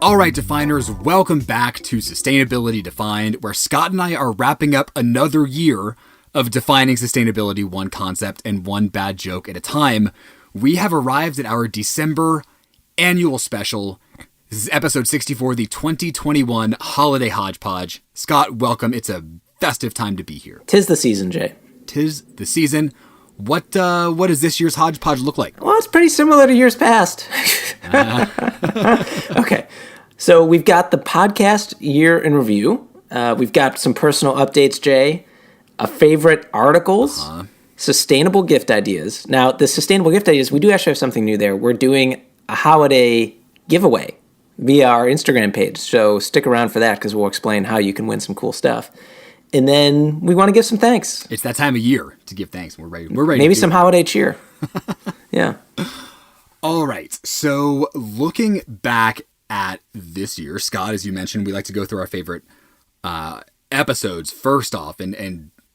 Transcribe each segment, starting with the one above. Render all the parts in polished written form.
All right, Definers, welcome back to Sustainability Defined, where Scott and I are wrapping up another year of defining sustainability one concept and one bad joke at a time. We have arrived at our December annual special. This is episode 64, the 2021 Holiday Hodge-Podge. Scott, welcome. It's a festive time to be here. Tis the season, Jay. Tis the season. What does this year's Hodgepodge look like? Well, it's pretty similar to years past. Okay. So we've got the podcast year in review. We've got some personal updates, Jay. Favorite articles. Sustainable gift ideas. Now, the sustainable gift ideas, we do actually have something new there. We're doing a holiday giveaway via our Instagram page. So stick around for that because we'll explain how you can win some cool stuff. And then we want to give some thanks. It's that time of year to give thanks. We're ready. Maybe to some holiday cheer. Yeah. All right. So looking back at this year, Scott, as you mentioned, we like to go through our favorite episodes first off. And I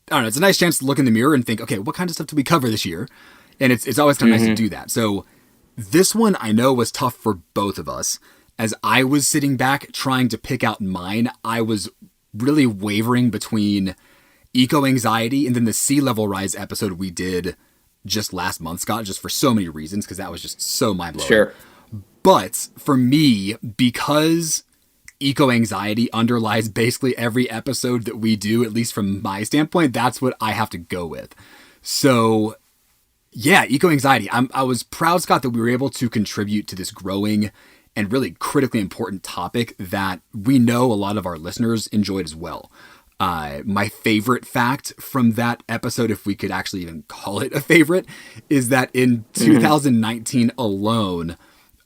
don't know, it's a nice chance to look in the mirror and think, okay, what kind of stuff did we cover this year? And it's always kind of nice to do that. So this one I know was tough for both of us. As I was sitting back trying to pick out mine, I was really wavering between eco-anxiety and then the sea level rise episode we did just last month, Scott, just for so many reasons, because that was just so mind-blowing. Sure. But for me, because eco-anxiety underlies basically every episode that we do, at least from my standpoint, that's what I have to go with. So yeah, eco-anxiety. I was proud, Scott, that we were able to contribute to this growing and really critically important topic that we know a lot of our listeners enjoyed as well. My favorite fact from that episode, if we could actually even call it a favorite, is that in 2019 alone,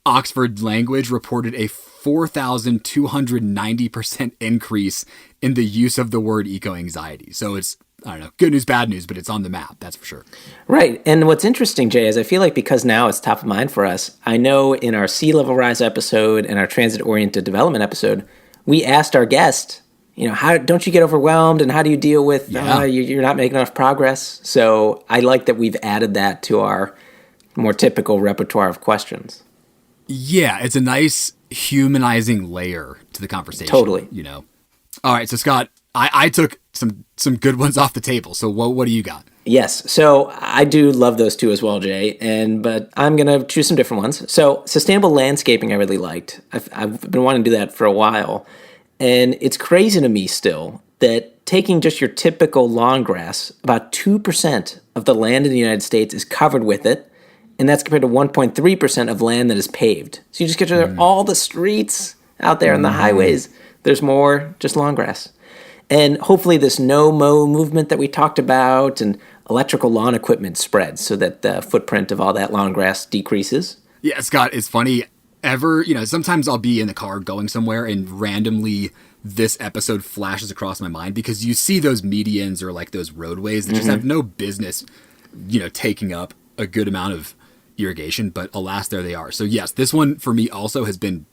Oxford Language reported a 4,290% increase in the use of the word eco-anxiety. So it's, I don't know, good news, bad news, but it's on the map, that's for sure. Right. And what's interesting, Jay, is I feel like because now it's top of mind for us, I know in our sea level rise episode and our transit-oriented development episode, we asked our guest, how don't you get overwhelmed and how do you deal with you're not making enough progress? So I like that we've added that to our more typical repertoire of questions. Yeah, it's a nice humanizing layer to the conversation. Totally. All right, so Scott, I took some good ones off the table. So what do you got? Yes. So I do love those two as well, Jay. But I'm going to choose some different ones. So sustainable landscaping I really liked. I've been wanting to do that for a while. And it's crazy to me still that taking just your typical lawn grass, about 2% of the land in the United States is covered with it. And that's compared to 1.3% of land that is paved. So you just get to all the streets out there on the highways. There's more just lawn grass. And hopefully this no-mow movement that we talked about and electrical lawn equipment spreads so that the footprint of all that lawn grass decreases. Yeah, Scott, it's funny. Sometimes I'll be in the car going somewhere and randomly this episode flashes across my mind because you see those medians or like those roadways that just have no business, taking up a good amount of irrigation, but alas, there they are. So yes, this one for me also has been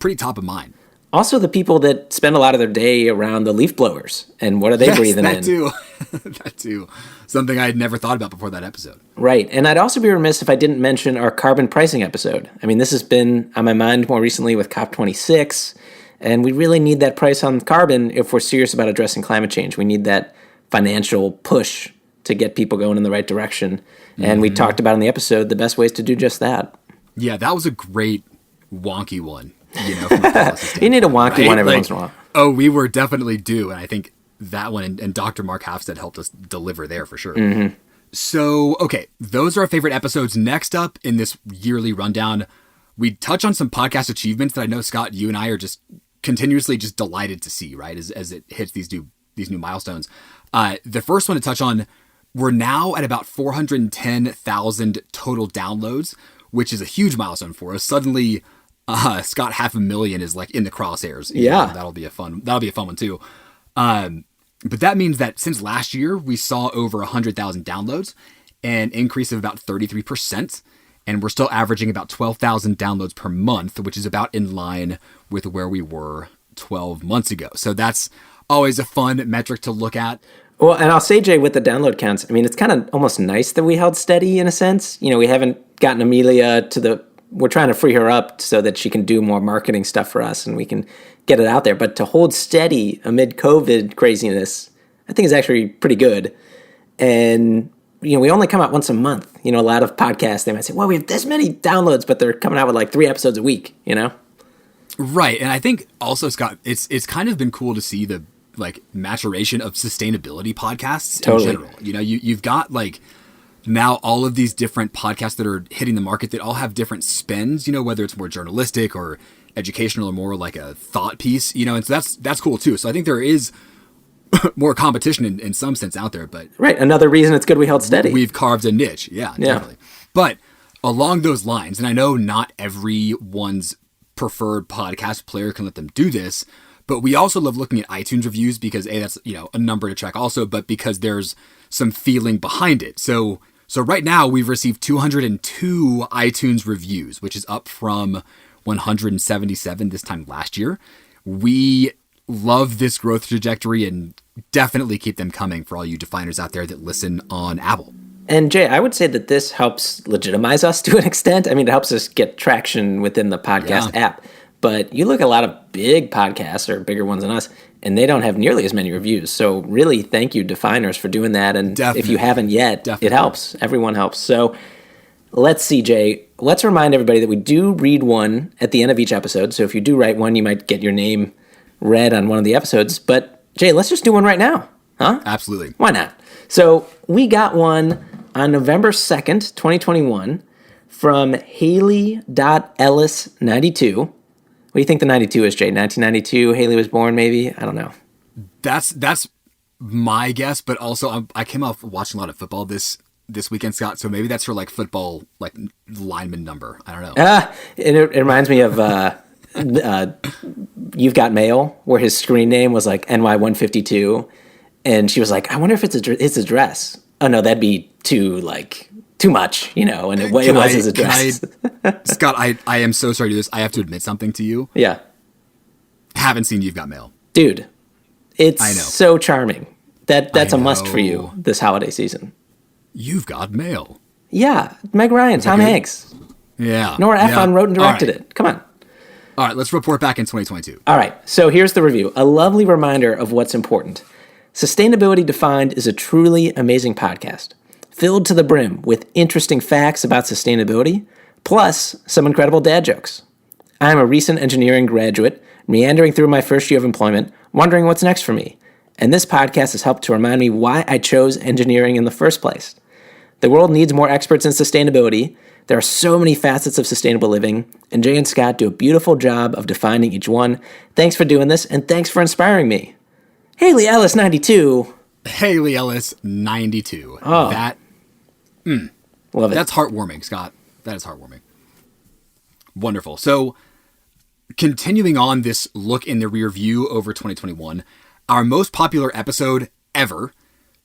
pretty top of mind. Also, the people that spend a lot of their day around the leaf blowers, and what are they breathing in? That too. Something I had never thought about before that episode. Right, and I'd also be remiss if I didn't mention our carbon pricing episode. I mean, this has been on my mind more recently with COP26, and we really need that price on carbon if we're serious about addressing climate change. We need that financial push to get people going in the right direction, and we talked about in the episode the best ways to do just that. Yeah, that was a great wonky one. From a policy standpoint, you need a wonky one every once in a while. Oh, we were definitely due, and I think that one and Dr. Mark Hafstead helped us deliver there for sure. So, okay, those are our favorite episodes. Next up in this yearly rundown, we touch on some podcast achievements that I know, Scott, you and I are just continuously just delighted to see, right, as it hits these new milestones. The first one to touch on, we're now at about 410,000 total downloads, which is a huge milestone for us. Suddenly, Scott, 500,000 is like in the crosshairs. That'll be a fun one too. But that means that since last year, we saw over 100,000 downloads, an increase of about 33%. And we're still averaging about 12,000 downloads per month, which is about in line with where we were 12 months ago. So that's always a fun metric to look at. Well, and I'll say, Jay, with the download counts, I mean, it's kind of almost nice that we held steady in a sense. We haven't gotten Amelia to the we're trying to free her up so that she can do more marketing stuff for us and we can get it out there. But to hold steady amid COVID craziness, I think is actually pretty good. And, we only come out once a month. A lot of podcasts, they might say, well, we have this many downloads, but they're coming out with like 3 episodes a week, Right. And I think also, Scott, it's kind of been cool to see the like maturation of sustainability podcasts Totally. in general. You've got like now all of these different podcasts that are hitting the market that all have different spins, whether it's more journalistic or educational or more like a thought piece, and so that's cool too. So I think there is more competition in some sense out there, but right. Another reason it's good we held steady. We've carved a niche. Yeah, definitely. But along those lines, and I know not everyone's preferred podcast player can let them do this, but we also love looking at iTunes reviews because that's, a number to track also, but because there's some feeling behind it. So right now we've received 202 iTunes reviews, which is up from 177 this time last year. We love this growth trajectory and definitely keep them coming for all you definers out there that listen on Apple. And Jay, I would say that this helps legitimize us to an extent. I mean, it helps us get traction within the podcast app. But you look at a lot of big podcasts or bigger ones than us, and they don't have nearly as many reviews. So really, thank you, definers, for doing that. And if you haven't yet, it helps. Everyone helps. So let's see, Jay. Let's remind everybody that we do read one at the end of each episode. So if you do write one, you might get your name read on one of the episodes. But Jay, let's just do one right now. Huh? Absolutely. Why not? So we got one on November 2nd, 2021 from Haley.Ellis92. What do you think the 92 is, Jay? 1992, Haley was born, maybe? I don't know. That's my guess, but also I came off watching a lot of football this weekend, Scott, so maybe that's her like football like lineman number. I don't know. It reminds me of You've Got Mail, where his screen name was like NY152, and she was like, I wonder if it's his address. Oh no, that'd be too much, and it was his address. Scott, I am so sorry to do this. I have to admit something to you. Yeah. Haven't seen You've Got Mail. Dude, it's so charming. That's a must for you this holiday season. You've Got Mail. Yeah. Meg Ryan, Tom Hanks. Yeah. Nora Ephron wrote and directed it. Come on. All right, let's report back in 2022. All right, so here's the review. A lovely reminder of what's important. Sustainability Defined is a truly amazing podcast, filled to the brim with interesting facts about sustainability, plus some incredible dad jokes. I'm a recent engineering graduate, meandering through my first year of employment, wondering what's next for me. And this podcast has helped to remind me why I chose engineering in the first place. The world needs more experts in sustainability. There are so many facets of sustainable living, and Jay and Scott do a beautiful job of defining each one. Thanks for doing this, and thanks for inspiring me. Haley Ellis 92. Haley Ellis 92. Oh. Love it. That's heartwarming, Scott. That is heartwarming. Wonderful. So, continuing on this look in the rear view over 2021, our most popular episode ever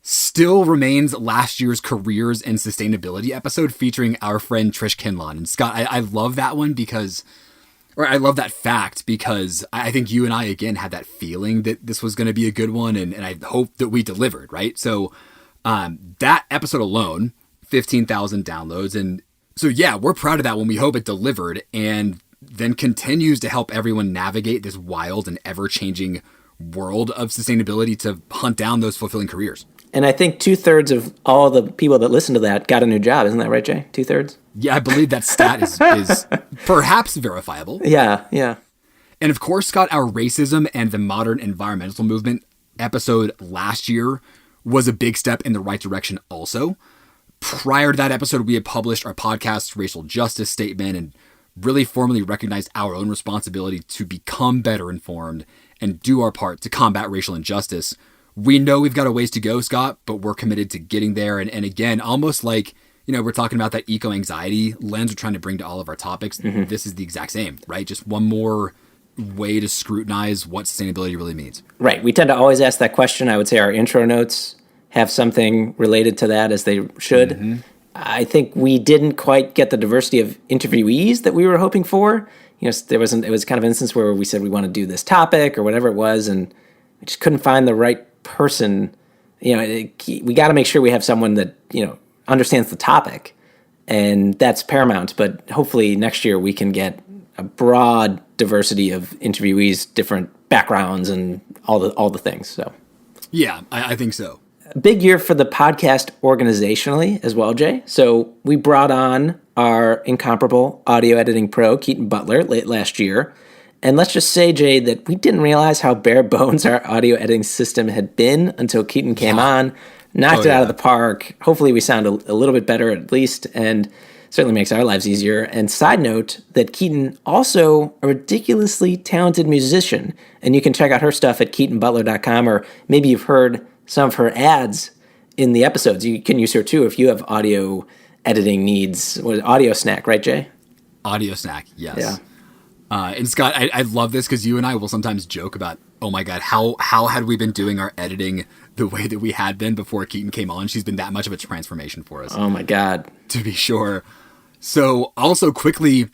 still remains last year's careers and sustainability episode featuring our friend Trish Kinlon. And Scott, I love that one I love that fact because I think you and I, again, had that feeling that this was going to be a good one, and I hope that we delivered, right? So that episode alone, 15,000 downloads. And so, yeah, we're proud of that one. We hope it delivered and then continues to help everyone navigate this wild and ever-changing world of sustainability to hunt down those fulfilling careers. And I think 2/3 of all the people that listen to that got a new job. Isn't that right, Jay? 2/3? Yeah, I believe that stat is perhaps verifiable. Yeah, yeah. And of course, Scott, our racism and the modern environmental movement episode last year was a big step in the right direction also. Prior to that episode, we had published our podcast's racial justice statement and really formally recognized our own responsibility to become better informed and do our part to combat racial injustice. We know we've got a ways to go, Scott, but we're committed to getting there. And again, almost like, we're talking about that eco-anxiety lens we're trying to bring to all of our topics. Mm-hmm. This is the exact same, right? Just one more way to scrutinize what sustainability really means. Right. We tend to always ask that question. I would say our intro notes have something related to that, as they should. Mm-hmm. I think we didn't quite get the diversity of interviewees that we were hoping for. It was kind of an instance where we said we want to do this topic or whatever it was, and we just couldn't find the right person. We got to make sure we have someone that, understands the topic And that's paramount, but hopefully next year we can get a broad diversity of interviewees, different backgrounds, and all the things. So, yeah, I think so. A big year for the podcast organizationally as well, Jay. So we brought on our incomparable audio editing pro, Keaton Butler, late last year. And let's just say, Jay, that we didn't realize how bare bones our audio editing system had been until Keaton came on, knocked it out of the park. Hopefully we sound a little bit better at least, and certainly makes our lives easier. And side note that Keaton also a ridiculously talented musician, and you can check out her stuff at keatonbutler.com, or maybe you've heard some of her ads in the episodes. You can use her too if you have audio editing needs. Audio Snack, right, Jay? Audio Snack, yes. Yeah. And Scott, I love this because you and I will sometimes joke about, oh my God, how had we been doing our editing the way that we had been before Keaton came on? She's been that much of a transformation for us. Oh my God. To be sure. So also quickly,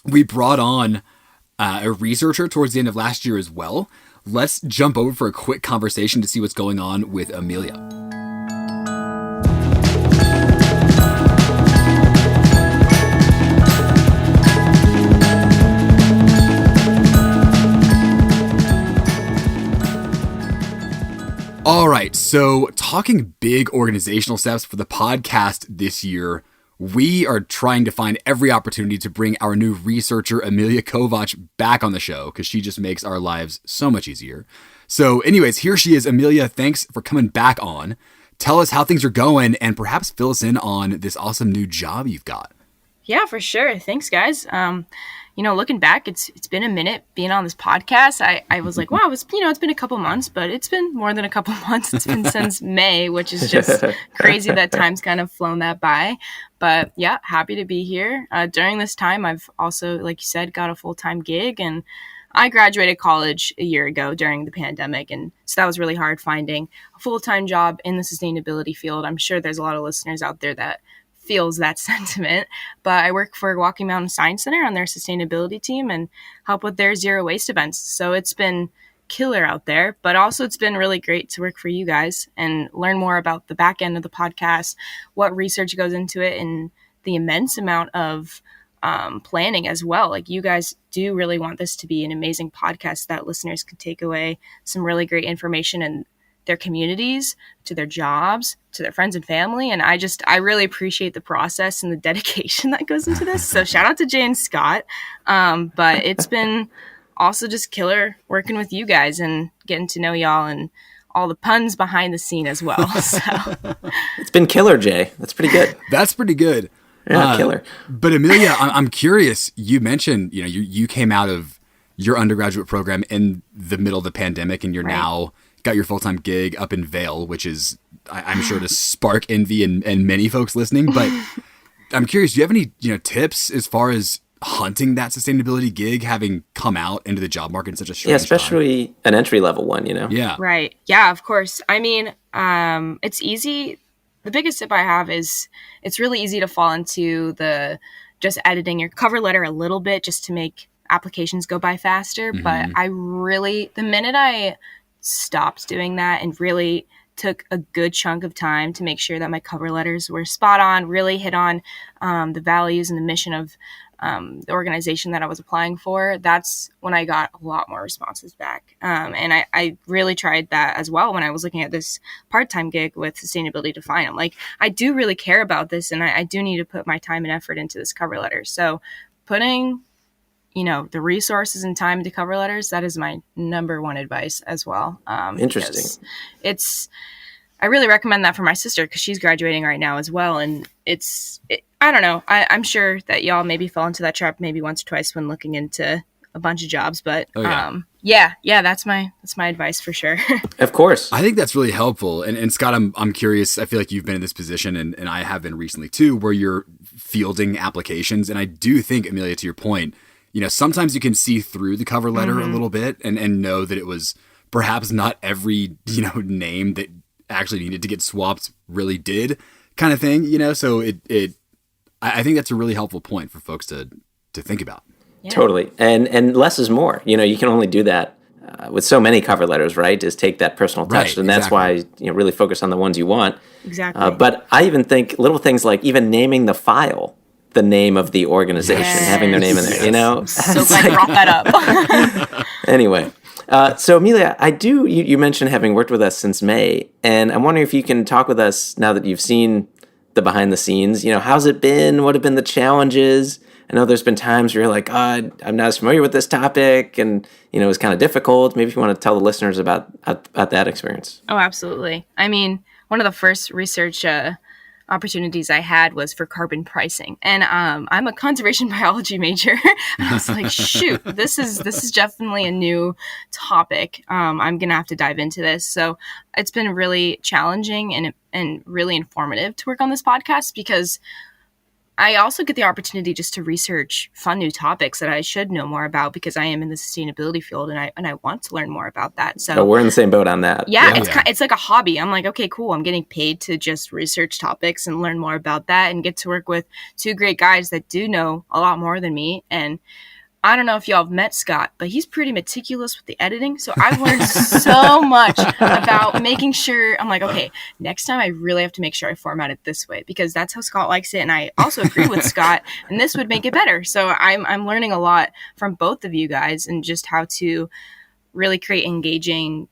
we brought on a researcher towards the end of last year as well. Let's jump over for a quick conversation to see what's going on with Amelia. All right, so talking big organizational steps for the podcast this year, we are trying to find every opportunity to bring our new researcher, Amelia Kovach, back on the show because she just makes our lives so much easier. So anyways, here she is. Amelia, thanks for coming back on. Tell us how things are going and perhaps fill us in on this awesome new job you've got. Yeah, for sure. Thanks, guys. Looking back, it's been a minute being on this podcast. I was like, wow, it's been a couple months, but it's been more than a couple months. It's been since May, which is just crazy that time's kind of flown that by. But yeah, happy to be here. During this time, I've also, like you said, got a full-time gig, and I graduated college a year ago during the pandemic. And so that was really hard finding a full-time job in the sustainability field. I'm sure there's a lot of listeners out there that feels that sentiment, but I work for Walking Mountain Science Center on their sustainability team and help with their zero waste events. So it's been killer out there, but also it's been really great to work for you guys and learn more about the back end of the podcast, what research goes into it, and the immense amount of planning as well. Like, you guys do really want this to be an amazing podcast that listeners can take away some really great information and their communities, to their jobs, to their friends and family. And I really appreciate the process and the dedication that goes into this. So shout out to Jay and Scott. But it's been also just killer working with you guys and getting to know y'all and all the puns behind the scene as well. So it's been killer, Jay. That's pretty good. That's pretty good. Yeah, killer. But Amelia, I'm curious, you mentioned, you came out of your undergraduate program in the middle of the pandemic, and you're now got your full-time gig up in Vail, which is, I'm sure, to spark envy in many folks listening. But I'm curious, do you have any tips as far as hunting that sustainability gig, having come out into the job market in such a strange especially time? An entry-level one, Yeah. Right. Yeah, of course. I mean, it's easy. The biggest tip I have is it's really easy to fall into the just editing your cover letter a little bit just to make applications go by faster. Mm-hmm. But the minute I stopped doing that and really took a good chunk of time to make sure that my cover letters were spot on, really hit on the values and the mission of the organization that I was applying for, that's when I got a lot more responses back. And I really tried that as well when I was looking at this part-time gig with Sustainability Defined. I'm like, I do really care about this, and I do need to put my time and effort into this cover letter. So putting the resources and time to cover letters, that is my number one advice as well. Interesting. I really recommend that for my sister because she's graduating right now as well. And I don't know. I'm sure that y'all maybe fell into that trap maybe once or twice when looking into a bunch of jobs, but that's my advice for sure. Of course. I think that's really helpful. And Scott, I'm curious, I feel like you've been in this position and I have been recently too, where you're fielding applications. And I do think, Amelia, to your point, sometimes you can see through the cover letter a little bit and know that it was perhaps not every, name that actually needed to get swapped really did kind of thing, so I think that's a really helpful point for folks to think about. Yeah. Totally. And less is more, you can only do that with so many cover letters, right, is take that personal touch. Right, and that's why really focus on the ones you want. Exactly. But I even think little things like even naming the file the name of the organization, having their name in there, So glad you brought that up. Anyway, so Amelia, you mentioned having worked with us since May, and I'm wondering if you can talk with us now that you've seen the behind the scenes. How's it been? What have been the challenges? I know there's been times where you're like, I'm not as familiar with this topic, and it was kind of difficult. Maybe if you want to tell the listeners about that experience. Oh, absolutely. I mean, one of the first research opportunities I had was for carbon pricing, and I'm a conservation biology major. I was like, shoot, this is definitely a new topic. I'm gonna have to dive into this. So it's been really challenging and really informative to work on this podcast, because I also get the opportunity just to research fun new topics that I should know more about, because I am in the sustainability field and I want to learn more about that. So we're in the same boat on that. Yeah. It's like a hobby. I'm like, okay, cool. I'm getting paid to just research topics and learn more about that, and get to work with two great guys that do know a lot more than me. And I don't know if y'all have met Scott, but he's pretty meticulous with the editing. So I've learned so much about making sure. I'm like, okay, next time I really have to make sure I format it this way, because that's how Scott likes it. And I also agree with Scott, and this would make it better. So I'm learning a lot from both of you guys, and just how to really create engaging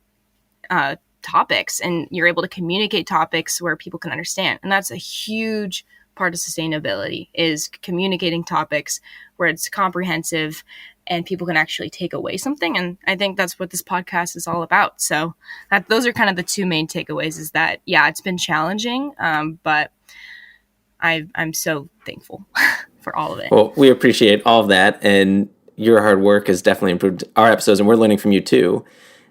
topics, and you're able to communicate topics where people can understand. And that's a huge part of sustainability, is communicating topics where it's comprehensive and people can actually take away something. And I think that's what this podcast is all about. So those are kind of the two main takeaways, is that, yeah, it's been challenging, but I'm so thankful for all of it. Well, we appreciate all of that, and your hard work has definitely improved our episodes, and we're learning from you too.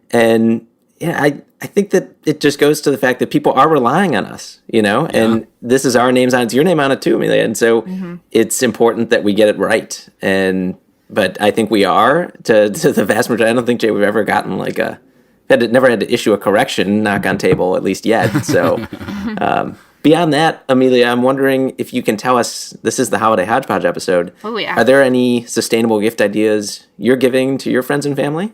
And I think that it just goes to the fact that people are relying on us, and this is our names on it. It's your name on it too, Amelia. And so it's important that we get it right. But I think we are to the vast majority. I don't think, Jay, we've ever gotten never had to issue a correction, knock on table, at least yet. So beyond that, Amelia, I'm wondering if you can tell us, this is the Holiday Hodge-Podge episode. Oh, yeah. Are there any sustainable gift ideas you're giving to your friends and family?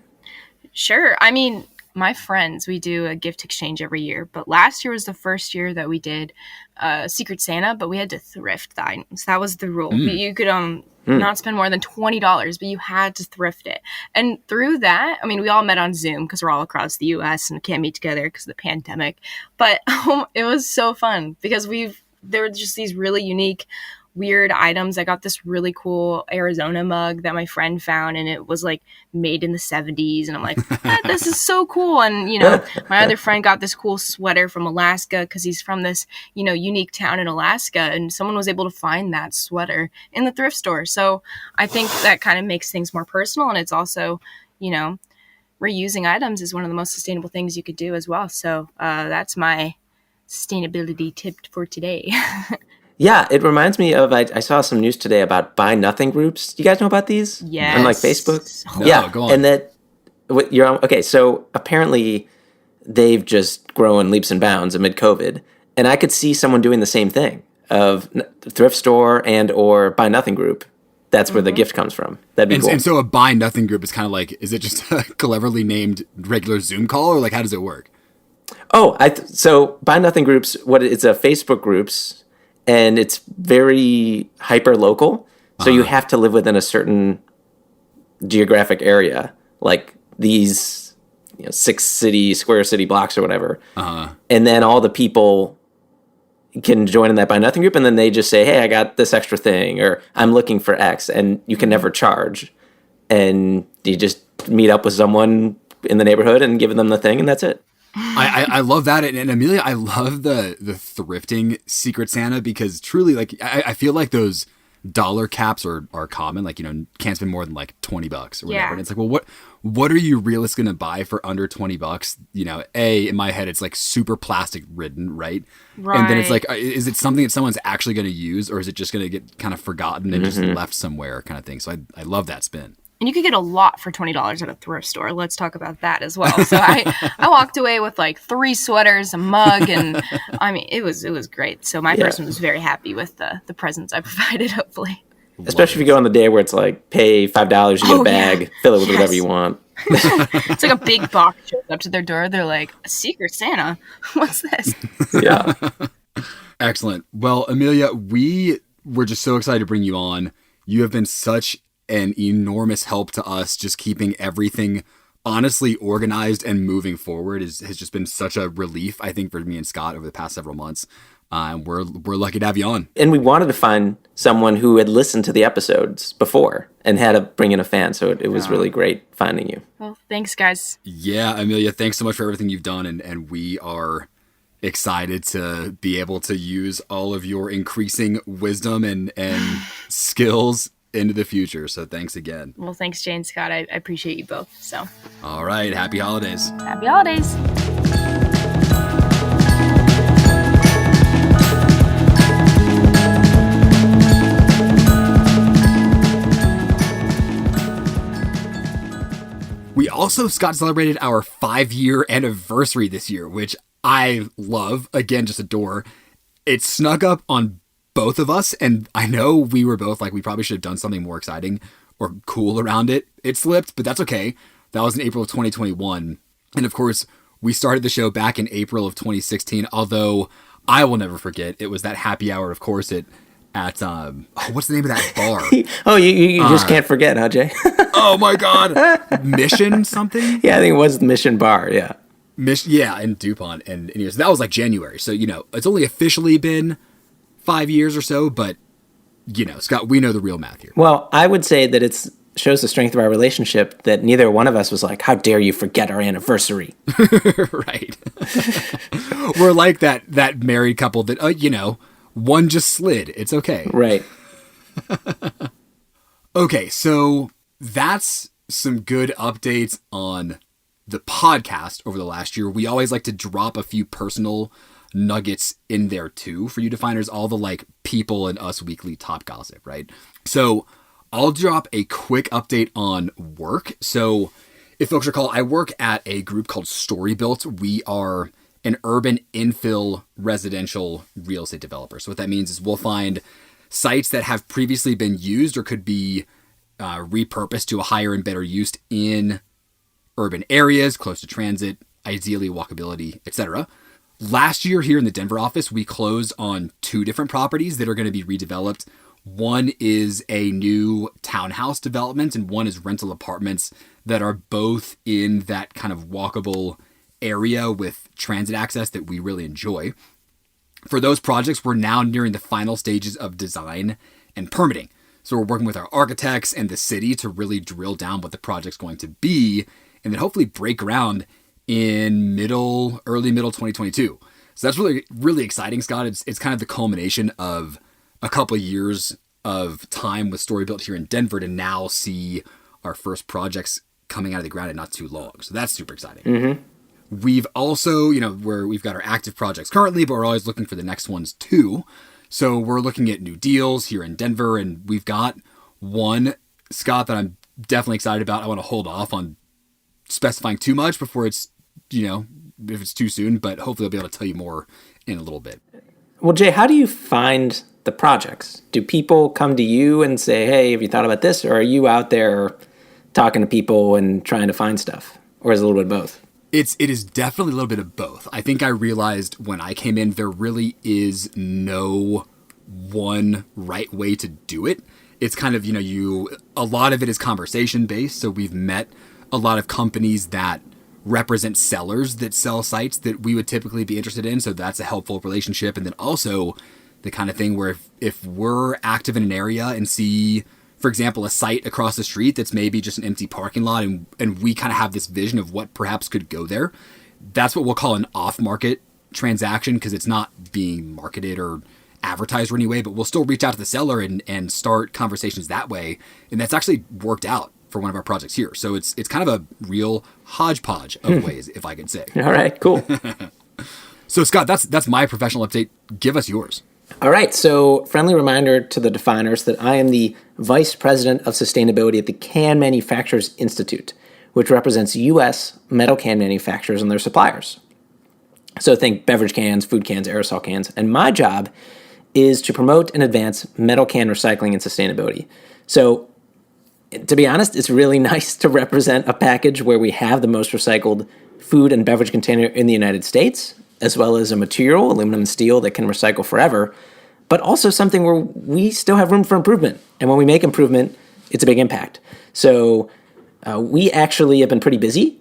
Sure. I mean, my friends, we do a gift exchange every year, but last year was the first year that we did Secret Santa, but we had to thrift the items. That was the rule. You could not spend more than $20, but you had to thrift it. And through that, I mean, we all met on Zoom because we're all across the U.S. and can't meet together because of the pandemic. But it was so fun, because there were just these really unique, weird items. I got this really cool Arizona mug that my friend found, and it was like made in the 70s, and I'm like, this is so cool. And my other friend got this cool sweater from Alaska, because he's from this unique town in Alaska, and someone was able to find that sweater in the thrift store. So I think that kind of makes things more personal, and it's also reusing items is one of the most sustainable things you could do as well. So that's my sustainability tip for today. Yeah, it reminds me of, I saw some news today about buy nothing groups. Do you guys know about these? Yes. On Facebook? No, go on. And that, okay, so apparently they've just grown leaps and bounds amid COVID. And I could see someone doing the same thing, of thrift store and or buy nothing group. That's where the gift comes from. That'd be cool. And so a buy nothing group is kind of like, is it just a cleverly named regular Zoom call, or how does it work? Oh, so buy nothing groups, it's a Facebook groups, and it's very hyper local. So you have to live within a certain geographic area, like these 6 square city blocks or whatever. And then all the people can join in that buy nothing group, and then they just say, hey, I got this extra thing, or I'm looking for X, and you can never charge. And you just meet up with someone in the neighborhood and give them the thing, and that's it. I love that. And Amelia, I love the thrifting Secret Santa, because truly, I feel like those dollar caps are common. Can't spend more than $20 or whatever. Yeah. And it's like, well, what are you realistically going to buy for under $20? In my head, it's super plastic ridden, right? Right. And then it's like, is it something that someone's actually going to use, or is it just going to get kind of forgotten and just left somewhere kind of thing? So I love that spin. And you could get a lot for $20 at a thrift store. Let's talk about that as well. So I walked away with 3 sweaters, a mug, and I mean, it was great. So my person was very happy with the presents I provided, hopefully. Especially if you go on the day where it's like, pay $5, you get a bag, fill it with whatever you want. It's like a big box shows up to their door. They're like, a Secret Santa? What's this? Yeah. Excellent. Well, Amelia, we were just so excited to bring you on. You have been such an enormous help to us, just keeping everything honestly organized and moving forward has just been such a relief, I think, for me and Scott over the past several months. We're lucky to have you on. And we wanted to find someone who had listened to the episodes before and had to bring in a fan. So it was really great finding you. Well, thanks, guys. Yeah, Amelia, thanks so much for everything you've done. And we are excited to be able to use all of your increasing wisdom and skills into the future. So thanks again. Well, thanks, Jay and Scott. I appreciate you both. So, all right. Happy holidays. Happy holidays. We also, Scott, celebrated our 5-year anniversary this year, which I love. Again, just adore. It snuck up on both of us, and I know we were both like, we probably should have done something more exciting or cool around it. It slipped, but that's okay. That was in April of 2021. And of course, we started the show back in April of 2016, although I will never forget, it was that happy hour, of course, at what's the name of that bar? You just can't forget, huh, Jay? Oh my God. Mission something? Yeah, I think it was the Mission Bar, yeah. Yeah, in DuPont. And anyways, that was like January. So, it's only officially been 5 years or so, but, Scott, we know the real math here. Well, I would say that it shows the strength of our relationship that neither one of us was like, how dare you forget our anniversary? Right. We're like that married couple that, one just slid. It's okay. Right. Okay, so that's some good updates on the podcast over the last year. We always like to drop a few personal nuggets in there too for you definers, all the people and Us Weekly top gossip, right? So I'll drop a quick update on work. So if folks recall, I work at a group called Storybuilt. We are an urban infill residential real estate developer. So what that means is we'll find sites that have previously been used or could be repurposed to a higher and better use in urban areas, close to transit, ideally walkability, etc. Last year here in the Denver office, we closed on 2 different properties that are going to be redeveloped. One is a new townhouse development and one is rental apartments that are both in that kind of walkable area with transit access that we really enjoy. For those projects, we're now nearing the final stages of design and permitting. So we're working with our architects and the city to really drill down what the project's going to be and then hopefully break ground in early middle 2022. So that's really, really exciting, Scott. It's kind of the culmination of a couple of years of time with Storybuilt here in Denver to now see our first projects coming out of the ground in not too long. So that's super exciting. Mm-hmm. We've also, where we've got our active projects currently, but we're always looking for the next ones too. So we're looking at new deals here in Denver, and we've got one, Scott, that I'm definitely excited about. I want to hold off on specifying too much before it's, if it's too soon, but hopefully I'll be able to tell you more in a little bit. Well, Jay, how do you find the projects? Do people come to you and say, hey, have you thought about this? Or are you out there talking to people and trying to find stuff? Or is it a little bit of both? It is definitely a little bit of both. I think I realized when I came in, there really is no one right way to do it. It's kind of, a lot of it is conversation based. So we've met a lot of companies that represent sellers that sell sites that we would typically be interested in. So that's a helpful relationship. And then also the kind of thing where if we're active in an area and see, for example, a site across the street that's maybe just an empty parking lot and we kind of have this vision of what perhaps could go there, that's what we'll call an off-market transaction because it's not being marketed or advertised or anyway, but we'll still reach out to the seller and start conversations that way. And that's actually worked out for one of our projects here. So it's kind of a real hodgepodge of ways, if I could say. All right, cool. So Scott, that's my professional update. Give us yours. All right, so friendly reminder to the definers that I am the Vice President of Sustainability at the Can Manufacturers Institute, which represents U.S. metal can manufacturers and their suppliers. So think beverage cans, food cans, aerosol cans. And my job is to promote and advance metal can recycling and sustainability. So, to be honest, it's really nice to represent a package where we have the most recycled food and beverage container in the United States, as well as a material, aluminum and steel, that can recycle forever, but also something where we still have room for improvement. And when we make improvement, it's a big impact. So we actually have been pretty busy.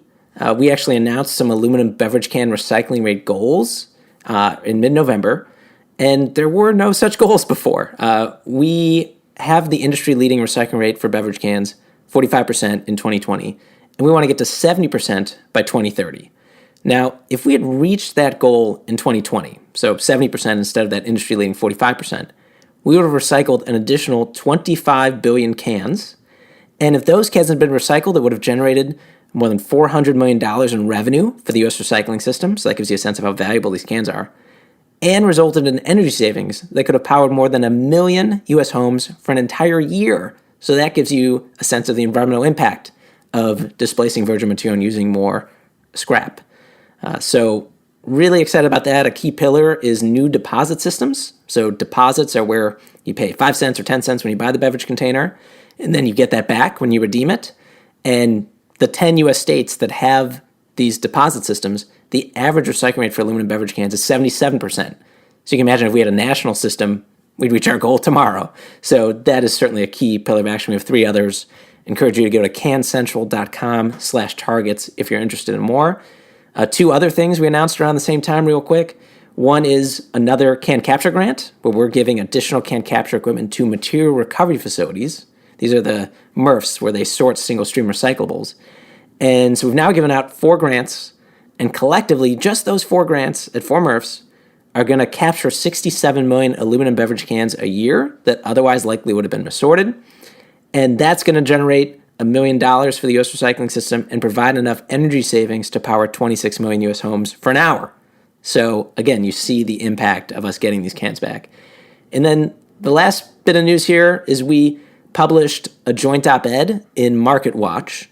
We actually announced some aluminum beverage can recycling rate goals in mid-November, and there were no such goals before. We have the industry-leading recycling rate for beverage cans, 45% in 2020, and we want to get to 70% by 2030. Now, if we had reached that goal in 2020, so 70% instead of that industry-leading 45%, we would have recycled an additional 25 billion cans. And if those cans had been recycled, it would have generated more than $400 million in revenue for the U.S. recycling system. So that gives you a sense of how valuable these cans are. And resulted in energy savings that could have powered more than 1 million U.S. homes for an entire year. So that gives you a sense of the environmental impact of displacing virgin material and using more scrap. So really excited about that. A key pillar is new deposit systems. So deposits are where you pay 5 cents or 10 cents when you buy the beverage container, and then you get that back when you redeem it. And the 10 U.S. states that have these deposit systems, the average recycling rate for aluminum beverage cans is 77%. So you can imagine if we had a national system, we'd reach our goal tomorrow. So that is certainly a key pillar of action. We have 3 others. Encourage you to go to cancentral.com/targets if you're interested in more. 2 other things we announced around the same time real quick. One is another can capture grant, where we're giving additional can capture equipment to material recovery facilities. These are the MRFs, where they sort single-stream recyclables. And so we've now given out 4 grants, and collectively, just those 4 grants at 4 MRFs are going to capture 67 million aluminum beverage cans a year that otherwise likely would have been resorted. And that's going to generate $1 million for the U.S. recycling system and provide enough energy savings to power 26 million U.S. homes for an hour. So again, you see the impact of us getting these cans back. And then the last bit of news here is we published a joint op-ed in Market Watch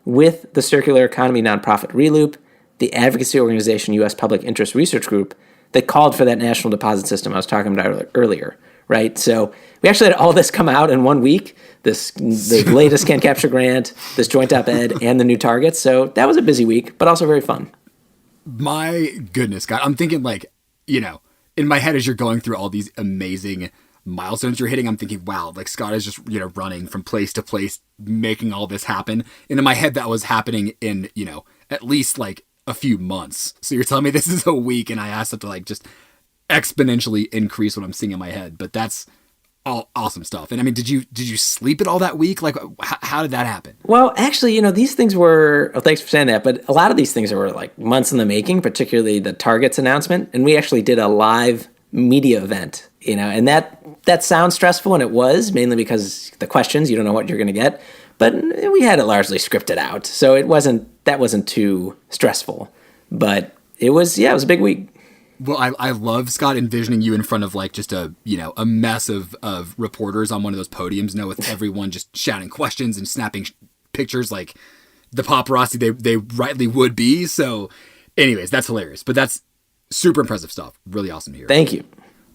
with the circular economy nonprofit Reloop, the advocacy organization U.S. Public Interest Research Group, that called for that national deposit system I was talking about earlier, right? So we actually had all this come out in 1 week, the latest can capture grant, this joint op-ed, and the new targets. So that was a busy week, but also very fun. My goodness, God, I'm thinking in my head as you're going through all these amazing milestones you're hitting, I'm thinking, wow, like Scott is just, running from place to place, making all this happen. And in my head, that was happening in, at least like a few months. So you're telling me this is a week and I asked it to like just exponentially increase what I'm seeing in my head. But that's all awesome stuff. And I mean, did you sleep it all that week? Like, how did that happen? Well, actually, these things were, thanks for saying that, but a lot of these things were like months in the making, particularly the targets announcement. And we actually did a live media event, and that sounds stressful, and it was, mainly because the questions, you don't know what you're going to get, but we had it largely scripted out. So that wasn't too stressful, but it was a big week. Well, I love, Scott, envisioning you in front of like just a mess of reporters on one of those podiums, with everyone just shouting questions and snapping pictures like the paparazzi they rightly would be. So anyways, that's hilarious, but that's super impressive stuff. Really awesome to hear. Thank you.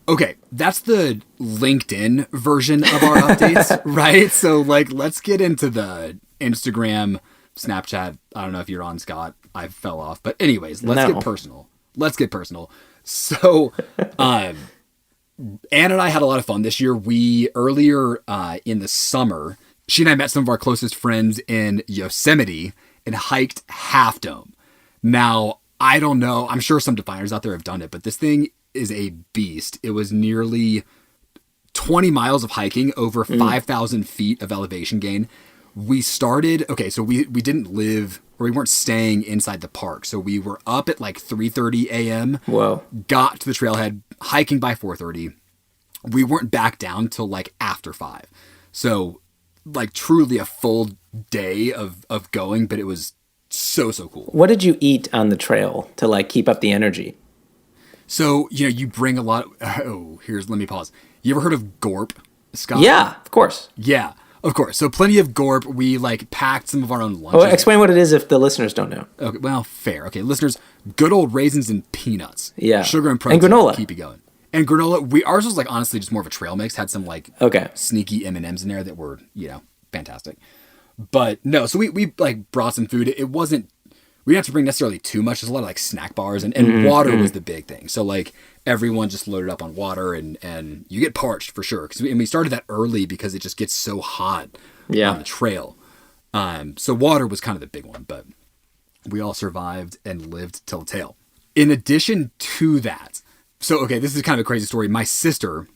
Okay, that's the LinkedIn version of our updates, right? So like, let's get into the Instagram, Snapchat. I don't know if you're on, Scott. I fell off, but anyways, let's get personal. So, Anne and I had a lot of fun this year. Earlier in the summer, she and I met some of our closest friends in Yosemite and hiked Half Dome. Now, I don't know. I'm sure some definers out there have done it, but this thing is a beast. It was nearly 20 miles of hiking, over 5,000 feet of elevation gain. We started, so we didn't live, or we weren't staying inside the park. So we were up at like 3:30 a.m. Whoa. Got to the trailhead, hiking by 4:30. We weren't back down till like after 5. So like truly a full day of going, but it was so cool. What did you eat on the trail to like keep up the energy? So, you bring a lot let me pause. You ever heard of Gorp, Scott? Yeah, of course. Yeah. Of course. So plenty of Gorp. We like packed some of our own lunches. Well, explain what it is if the listeners don't know. Okay, well, fair. Okay, listeners, good old raisins and peanuts. Yeah. Sugar and protein. And granola. Keep it going. And granola, ours was like honestly just more of a trail mix. Had some like sneaky M&Ms in there that were, fantastic. But no, so we like brought some food. It wasn't, we didn't have to bring necessarily too much. There's a lot of like snack bars and water was the big thing. So like everyone just loaded up on water and you get parched for sure. And we started that early because it just gets so hot on the trail. So water was kind of the big one, but we all survived and lived to tell the tale. In addition to that, so, okay, this is kind of a crazy story. My sister,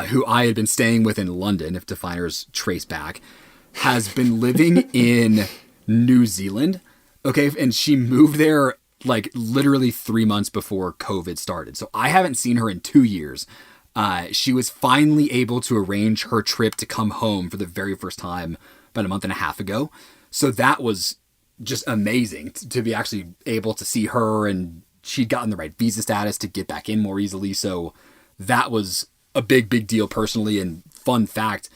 who I had been staying with in London, if definers trace back, has been living in New Zealand. Okay, and she moved there like literally 3 months before COVID started. So I haven't seen her in 2 years. She was finally able to arrange her trip to come home for the very first time about a month and a half ago. So that was just amazing to be actually able to see her, and she'd gotten the right visa status to get back in more easily. So that was a big deal personally. And fun fact,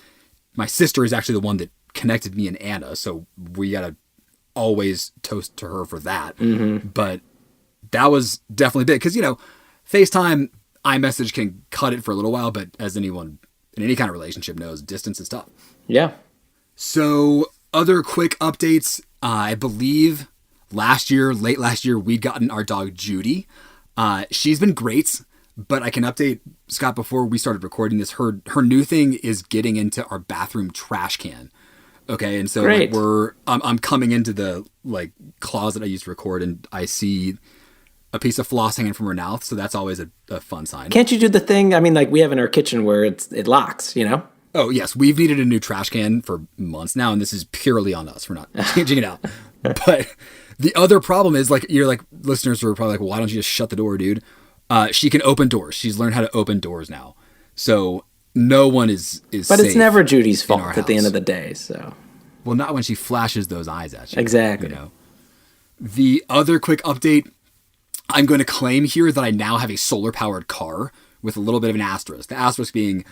my sister is actually the one that connected me and Anna. So we got to always toast to her for that. But that was definitely big because, FaceTime, iMessage can cut it for a little while, but as anyone in any kind of relationship knows, distance is tough. Yeah. So other quick updates, I believe late last year, we'd gotten our dog Judy. She's been great, but I can update Scott before we started recording this. Her new thing is getting into our bathroom trash can. Okay, and so like, I'm coming into the like closet I used to record, and I see a piece of floss hanging from her mouth. So that's always a fun sign. Can't you do the thing? I mean, like we have in our kitchen where it locks. Oh yes, we've needed a new trash can for months now, and this is purely on us. We're not changing it out, but. The other problem is, like, you're like, listeners are probably like, well, why don't you just shut the door, dude? She can open doors. She's learned how to open doors now. So no one is But safe it's never Judy's fault at the end of the day, so. Well, not when she flashes those eyes at you. Exactly. The other quick update, I'm going to claim here that I now have a solar-powered car with a little bit of an asterisk. The asterisk being,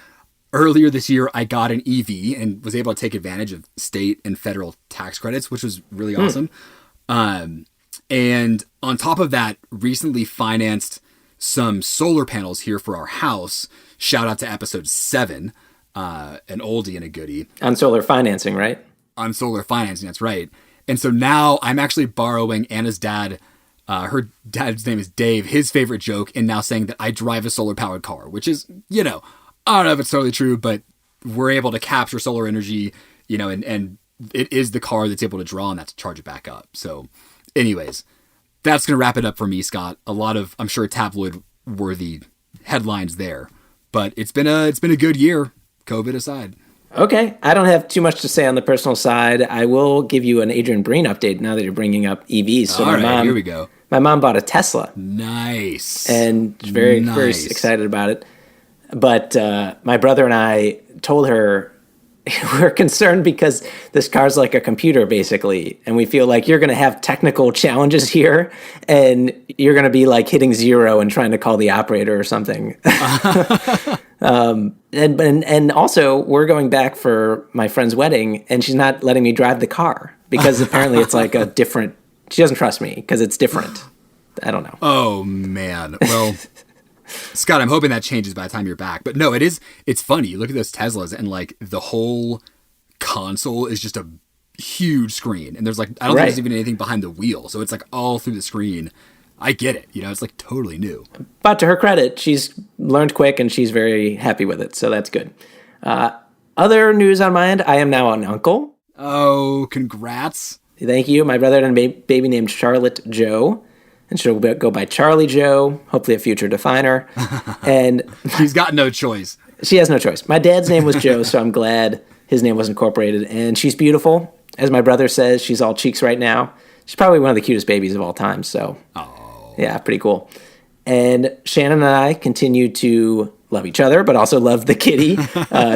earlier this year, I got an EV and was able to take advantage of state and federal tax credits, which was really awesome. And on top of that, recently financed some solar panels here for our house. Shout out to episode 7, an oldie and a goodie. On solar financing, right? On solar financing, that's right. And so now I'm actually borrowing Anna's dad, her dad's name is Dave, his favorite joke, and now saying that I drive a solar powered car, which is, I don't know if it's totally true, but we're able to capture solar energy, and it is the car that's able to draw on that to charge it back up. So anyways, that's going to wrap it up for me, Scott. A lot of, I'm sure, tabloid worthy headlines there, but it's been a good year, COVID aside. Okay. I don't have too much to say on the personal side. I will give you an Adrian Breen update now that you're bringing up EVs. So all right, here we go. My mom bought a Tesla. Nice. And very excited about it. But my brother and I told her, we're concerned because this car's like a computer, basically. And we feel like you're going to have technical challenges here and you're going to be like hitting 0 and trying to call the operator or something. And also, we're going back for my friend's wedding and she's not letting me drive the car because apparently it's like a different, she doesn't trust me because it's different. I don't know. Oh, man. Well... Scott, I'm hoping that changes by the time you're back. But no, it's funny. You look at those Teslas and like the whole console is just a huge screen. And there's like, I don't think there's even anything behind the wheel. So it's like all through the screen. I get it. It's like totally new. But to her credit, she's learned quick and she's very happy with it. So that's good. Other news on my end, I am now an uncle. Oh, congrats. Thank you. My brother had a baby named Charlotte Joe. And she'll go by Charlie Joe, hopefully a future definer. And she's got no choice. She has no choice. My dad's name was Joe, so I'm glad his name was incorporated. And she's beautiful. As my brother says, she's all cheeks right now. She's probably one of the cutest babies of all time. So, yeah, pretty cool. And Shannon and I continue to love each other, but also love the kitty,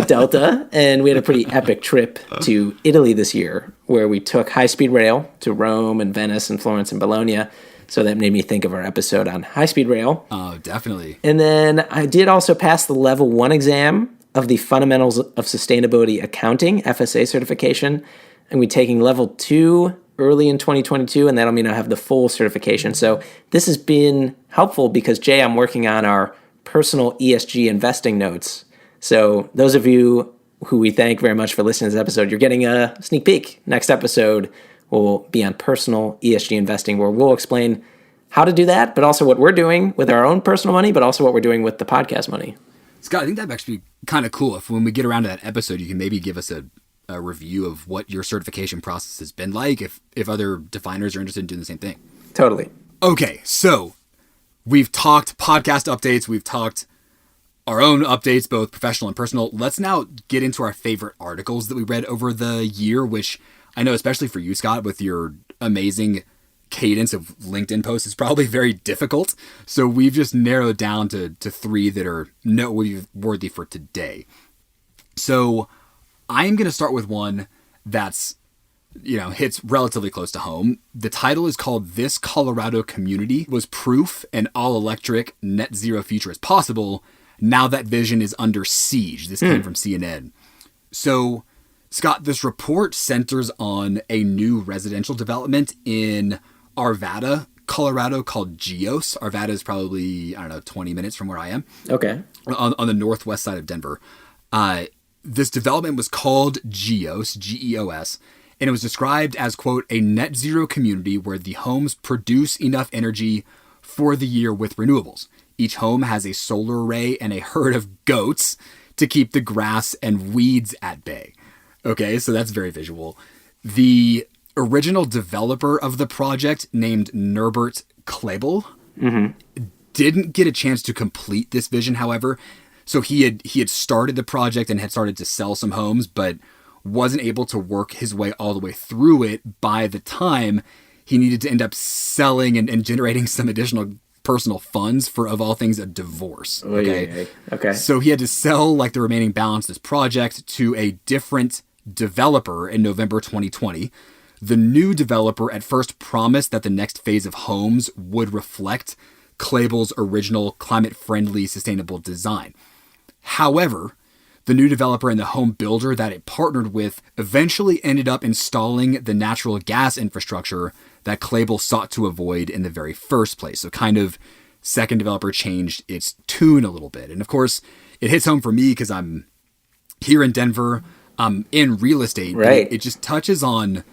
Delta. And we had a pretty epic trip to Italy this year, where we took high-speed rail to Rome and Venice and Florence and Bologna. So that made me think of our episode on high-speed rail. Oh, definitely. And then I did also pass the level 1 exam of the Fundamentals of Sustainability Accounting, FSA certification. And we're taking level 2 early in 2022, and that'll mean I'll have the full certification. So this has been helpful because, Jay, I'm working on our personal ESG investing notes. So those of you who we thank very much for listening to this episode, you're getting a sneak peek. Next episode will be on personal ESG investing, where we'll explain how to do that, but also what we're doing with our own personal money, but also what we're doing with the podcast money. Scott, I think that'd actually be kind of cool if when we get around to that episode, you can maybe give us a review of what your certification process has been like, if other definers are interested in doing the same thing. Totally. Okay, so we've talked podcast updates, we've talked our own updates, both professional and personal. Let's now get into our favorite articles that we read over the year, which I know, especially for you, Scott, with your amazing cadence of LinkedIn posts, is probably very difficult. So we've just narrowed down to 3 that are noteworthy for today. So I'm going to start with one that's, hits relatively close to home. The title is called "This Colorado Community Was Proof an All-Electric Net Zero Future is Possible. Now that vision is under siege." This came from CNN. So, Scott, this report centers on a new residential development in Arvada, Colorado, called Geos. Arvada is probably, 20 minutes from where I am. Okay. On the northwest side of Denver. This development was called Geos, Geos, and it was described as, quote, "a net zero community where the homes produce enough energy for the year with renewables. Each home has a solar array and a herd of goats to keep the grass and weeds at bay." Okay, so that's very visual. The original developer of the project, named Norbert Klebel, didn't get a chance to complete this vision, however. So he had started the project and had started to sell some homes, but wasn't able to work his way all the way through it by the time he needed to end up selling and generating some additional personal funds for, of all things, a divorce. Okay. Okay. So he had to sell the remaining balance of this project to a different developer in November 2020. The new developer at first promised that the next phase of homes would reflect Klebel's original climate-friendly, sustainable design. However, the new developer and the home builder that it partnered with eventually ended up installing the natural gas infrastructure that Klebel sought to avoid in the very first place. So kind of second developer changed its tune a little bit. And of course, it hits home for me because I'm here in Denver. I'm in real estate. Right. It just touches on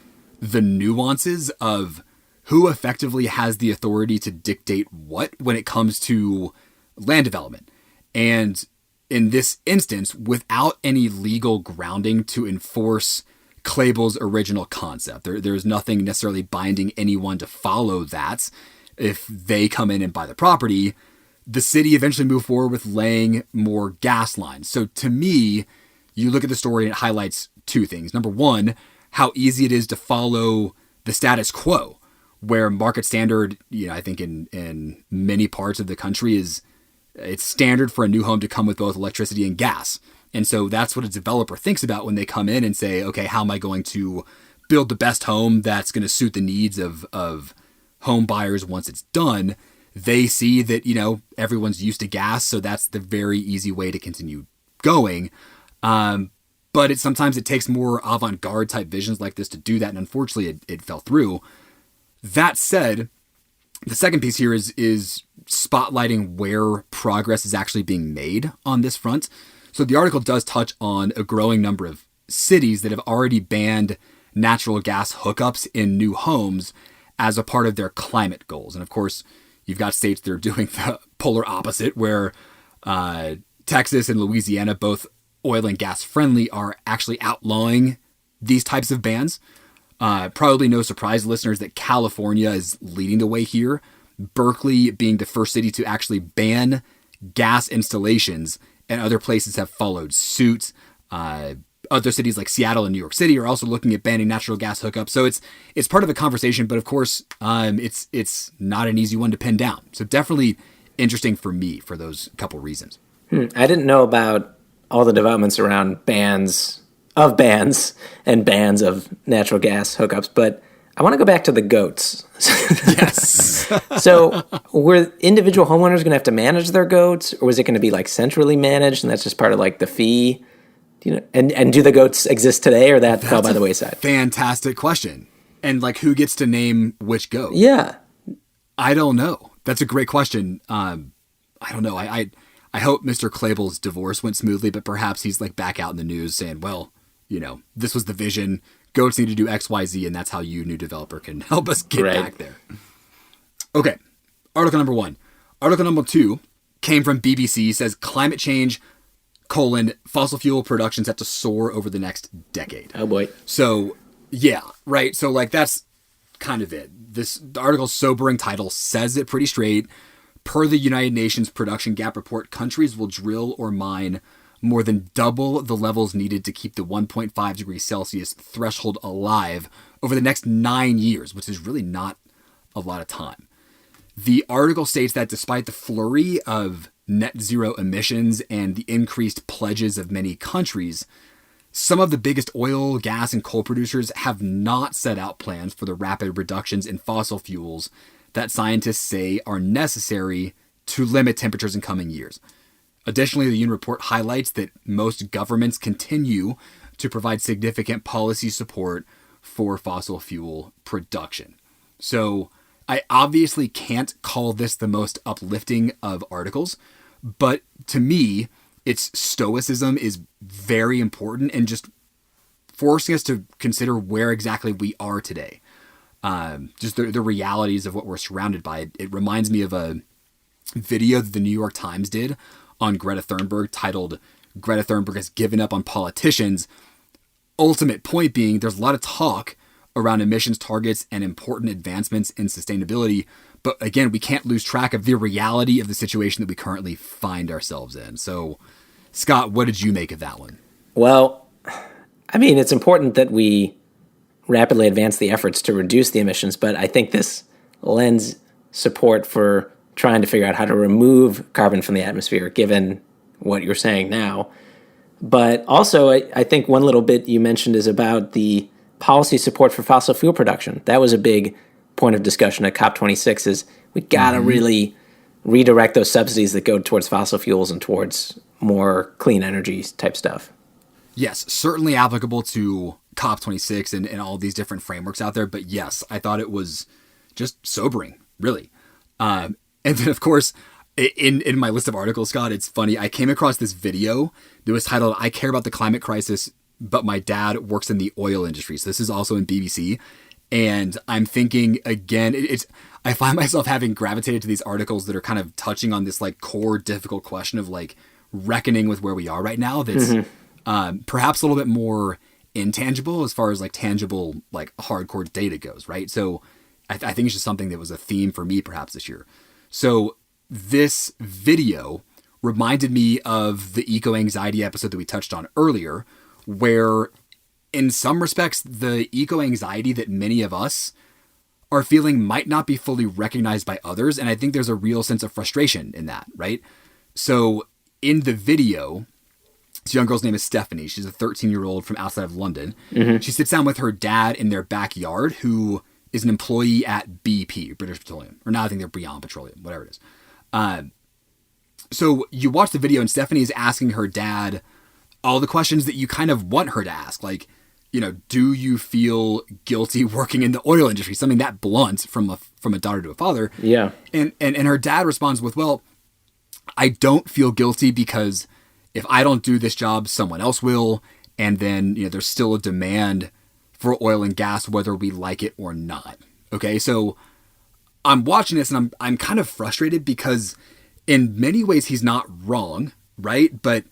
the nuances of who effectively has the authority to dictate what when it comes to land development. And in this instance, without any legal grounding to enforce Klebel's original concept. There's nothing necessarily binding anyone to follow that. If they come in and buy the property, the city eventually moved forward with laying more gas lines. So to me, you look at the story and it highlights 2 things. Number one, how easy it is to follow the status quo, where market standard, I think in many parts of the country it's standard for a new home to come with both electricity and gas. And so that's what a developer thinks about when they come in and say, okay, how am I going to build the best home that's going to suit the needs of home buyers once it's done? They see that, everyone's used to gas, so that's the very easy way to continue going. But sometimes it takes more avant-garde type visions like this to do that, and unfortunately it fell through. That said, the second piece here is spotlighting where progress is actually being made on this front. So the article does touch on a growing number of cities that have already banned natural gas hookups in new homes as a part of their climate goals. And of course, you've got states that are doing the polar opposite, where Texas and Louisiana, both oil and gas friendly, are actually outlawing these types of bans. Probably no surprise, listeners, that California is leading the way here. Berkeley being the first city to actually ban gas installations, and other places have followed suit. Other cities like Seattle and New York City are also looking at banning natural gas hookups. So it's part of a conversation, but of course, it's not an easy one to pin down. So definitely interesting for me for those couple reasons. I didn't know about all the developments around bans and bans of natural gas hookups, but I want to go back to the goats. Yes. So were individual homeowners going to have to manage their goats, or was it going to be centrally managed, and that's just part of the fee? And do the goats exist today, or that fell by the wayside? Fantastic question. And who gets to name which goat? Yeah. I don't know. That's a great question. I don't know. I I hope Mr. Klable's divorce went smoothly, but perhaps he's like back out in the news saying, well, this was the vision. Goats need to do X, Y, Z, and that's how you, new developer, can help us get back there. Okay, article number 1. Article number 2 came from BBC, says climate change, fossil fuel production set to soar over the next decade. Oh boy. So, yeah, right. So like that's kind of it. The article's sobering title says it pretty straight. Per the United Nations Production Gap Report, countries will drill or mine more than double the levels needed to keep the 1.5 degrees Celsius threshold alive over the next 9 years, which is really not a lot of time. The article states that despite the flurry of net zero emissions and the increased pledges of many countries, some of the biggest oil, gas, and coal producers have not set out plans for the rapid reductions in fossil fuels that scientists say are necessary to limit temperatures in coming years. Additionally, the UN report highlights that most governments continue to provide significant policy support for fossil fuel production. So I obviously can't call this the most uplifting of articles, but to me, its stoicism is very important and just forcing us to consider where exactly we are today. Just the realities of what we're surrounded by. It reminds me of a video that the New York Times did on Greta Thunberg titled "Greta Thunberg Has Given Up on Politicians." Ultimate point being, there's a lot of talk around emissions targets and important advancements in sustainability. But again, we can't lose track of the reality of the situation that we currently find ourselves in. So, Scott, what did you make of that one? Well, I mean, it's important that we rapidly advance the efforts to reduce the emissions, but I think this lends support for trying to figure out how to remove carbon from the atmosphere, given what you're saying now. But also, I think one little bit you mentioned is about the policy support for fossil fuel production. That was a big point of discussion at COP26 is we got to really redirect those subsidies that go towards fossil fuels and towards more clean energy type stuff. Yes, certainly applicable to COP26 and all these different frameworks out there. But yes, I thought it was just sobering, really. And then, of course, in my list of articles, Scott, it's funny. I came across this video that was titled, "I Care About the Climate Crisis, but My Dad Works in the Oil Industry." So this is also in BBC. And I'm thinking, again, I find myself having gravitated to these articles that are kind of touching on this like core difficult question of like reckoning with where we are right now. That's perhaps a little bit more intangible as far as like tangible, like hardcore data goes, right? So I think it's just something that was a theme for me perhaps this year. So this video reminded me of the eco-anxiety episode that we touched on earlier, where in some respects, the eco-anxiety that many of us are feeling might not be fully recognized by others. And I think there's a real sense of frustration in that, right? So in the video, this young girl's name is Stephanie. She's a 13-year-old from outside of London. She sits down with her dad in their backyard, who is an employee at BP, British Petroleum. Or now I think they're Breen Petroleum, whatever it is. So you watch the video and Stephanie is asking her dad all the questions that you kind of want her to ask. Like, do you feel guilty working in the oil industry? Something that blunt from a daughter to a father. Yeah. And her dad responds with, well, I don't feel guilty because if I don't do this job, someone else will. And then, there's still a demand for oil and gas, whether we like it or not. Okay. So I'm watching this and I'm kind of frustrated because in many ways he's not wrong. Right. But